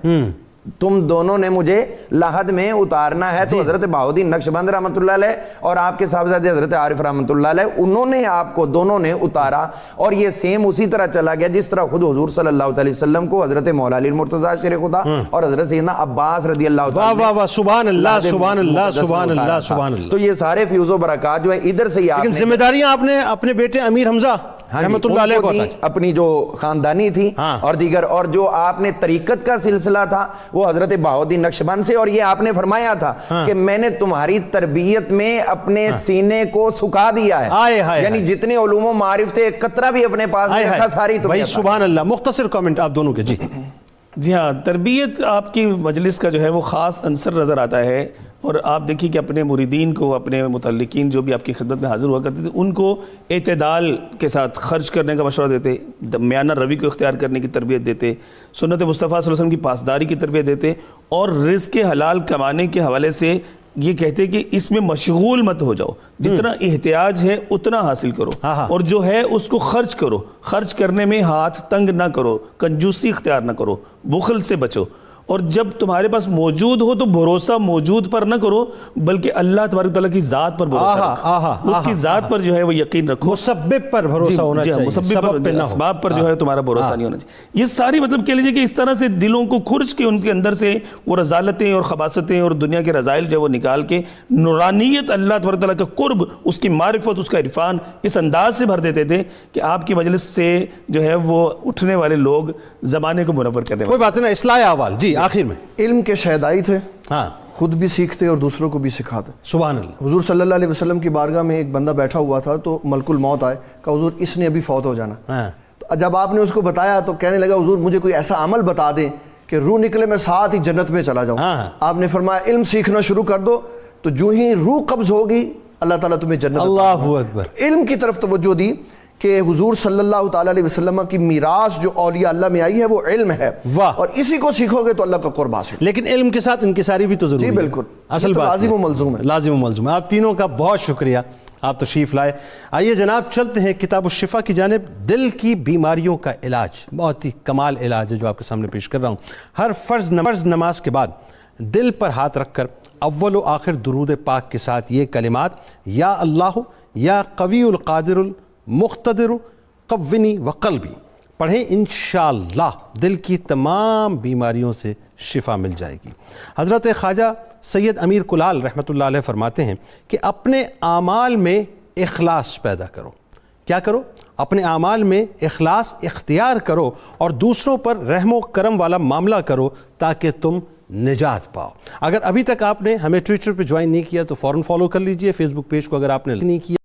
تم دونوں نے مجھے لاحد میں اتارنا ہے. تو حضرت بہاؤالدین نقشبند رحمۃ اللہ علیہ اور آپ کے صاحبزادے حضرت عارف رحمۃ اللہ علیہ انہوں نے آپ کو دونوں نے اتارا, اور یہ سیم اسی طرح چلا گیا جس طرح خود حضور صلی اللہ علیہ وسلم کو حضرت مولا علی المرتضیٰ شیر خدا اور حضرت سیدنا عباس رضی اللہ تعالیٰ سبحان اللہ سبحان اللہ سبحان اللہ سبحان اللہ. تو یہ سارے فیوز و برکات جو ہے ادھر سے ہی, لیکن ذمہ داریاں آپ نے اپنے بیٹے امیر حمزہ رحمۃ اللہ علیہ کو اپنی جو خاندانی تھی اور دیگر, اور جو آپ نے طریقت کا سلسلہ تھا وہ حضرت بہاؤالدین نقشبند سے, اور یہ آپ نے فرمایا تھا کہ میں نے تمہاری تربیت میں اپنے سینے کو سکھا دیا ہے, یعنی جتنے علوم و معارف تھے ایک قطرہ بھی اپنے پاس نہیں رکھا, ساری تمہیں. سبحان اللہ. مختصر کامنٹ آپ دونوں کے. جی ہاں, تربیت آپ کی مجلس کا جو ہے وہ خاص عنصر نظر آتا ہے, اور آپ دیکھیے کہ اپنے مریدین کو, اپنے متعلقین جو بھی آپ کی خدمت میں حاضر ہوا کرتے تھے, ان کو اعتدال کے ساتھ خرچ کرنے کا مشورہ دیتے, میانہ روی کو اختیار کرنے کی تربیت دیتے, سنت مصطفیٰ صلی اللہ علیہ وسلم کی پاسداری کی تربیت دیتے, اور رزق حلال کمانے کے حوالے سے یہ کہتے کہ اس میں مشغول مت ہو جاؤ, جتنا احتیاج ہے اتنا حاصل کرو, اور جو ہے اس کو خرچ کرو, خرچ کرنے میں ہاتھ تنگ نہ کرو, کنجوسی اختیار نہ کرو, بخل سے بچو, اور جب تمہارے پاس موجود ہو تو بھروسہ موجود پر نہ کرو بلکہ اللہ تبارک تعالیٰ کی ذات پر بھروسہ رکھو, اس کی ذات پر جو ہے وہ یقین رکھو, مسبب پر بھروسہ ہونا چاہیے, مسبب پر, اسباب پر جو ہے تمہارا بھروسہ نہیں ہونا چاہیے. یہ ساری مطلب کہہ لیجیے کہ اس طرح سے دلوں کو کھرچ کے ان کے اندر سے وہ رذالتیں اور خباثتیں اور دنیا کے رذائل جو ہے وہ نکال کے نورانیت اللہ تبارک تعالیٰ کا قرب, اس کی معرفت, اس کا عرفان اس انداز سے بھر دیتے تھے کہ آپ کی مجلس سے جو ہے وہ اٹھنے والے لوگ زمانے کو منور کرنے والے. کوئی بات نہیں, اصلاح احوال. جی آخر میں علم کے شہدائی تھے, خود بھی سیکھتے اور دوسروں کو بھی سکھاتے. سبحان اللہ. حضور صلی اللہ علیہ وسلم کی بارگاہ میں ایک بندہ بیٹھا ہوا تھا تو ملک الموت آئے, کہا حضور اس نے ابھی فوت ہو جانا. تو جب آپ نے اس کو بتایا تو کہنے لگا حضور مجھے کوئی ایسا عمل بتا دیں کہ روح نکلے میں ساتھ ہی جنت میں چلا جاؤں. آپ نے فرمایا علم سیکھنا شروع کر دو, تو جو ہی روح قبض ہوگی اللہ تعالیٰ تمہیں جنت. اللہ اکبر. علم کی طرف توجہ دی کہ حضور صلی اللہ تعالیٰ علیہ وسلم کی میراث جو اولیاء اللہ میں آئی ہے وہ علم ہے، واہ، اور اسی کو سیکھو گے تو اللہ کا قرب حاصل۔ لیکن علم کے ساتھ انکساری بھی تو ضروری ہے۔ جی بالکل، اصل یہ تو بات لازم و ملزوم ہے۔ لازم و ملزوم ہے۔ آپ تینوں کا بہت شکریہ، آپ تشریف لائے۔ آئیے جناب چلتے ہیں کتاب الشفا کی جانب۔ دل کی بیماریوں کا علاج، بہت ہی کمال علاج ہے جو آپ کے سامنے پیش کر رہا ہوں۔ ہر فرض نماز کے بعد دل پر ہاتھ رکھ کر اول و آخر درود پاک کے ساتھ یہ کلمات، یا اللہ یا قوی القادر المقتدر قونی وقلبی پڑھیں، انشاءاللہ دل کی تمام بیماریوں سے شفا مل جائے گی۔ حضرت خواجہ سید امیر کلال رحمۃ اللہ علیہ فرماتے ہیں کہ اپنے اعمال میں اخلاص پیدا کرو۔ کیا کرو؟ اپنے اعمال میں اخلاص اختیار کرو اور دوسروں پر رحم و کرم والا معاملہ کرو تاکہ تم نجات پاؤ۔ اگر ابھی تک آپ نے ہمیں ٹویٹر پہ جوائن نہیں کیا تو فوراً فالو کر لیجئے، فیس بک پیج کو اگر آپ نے نہیں کیا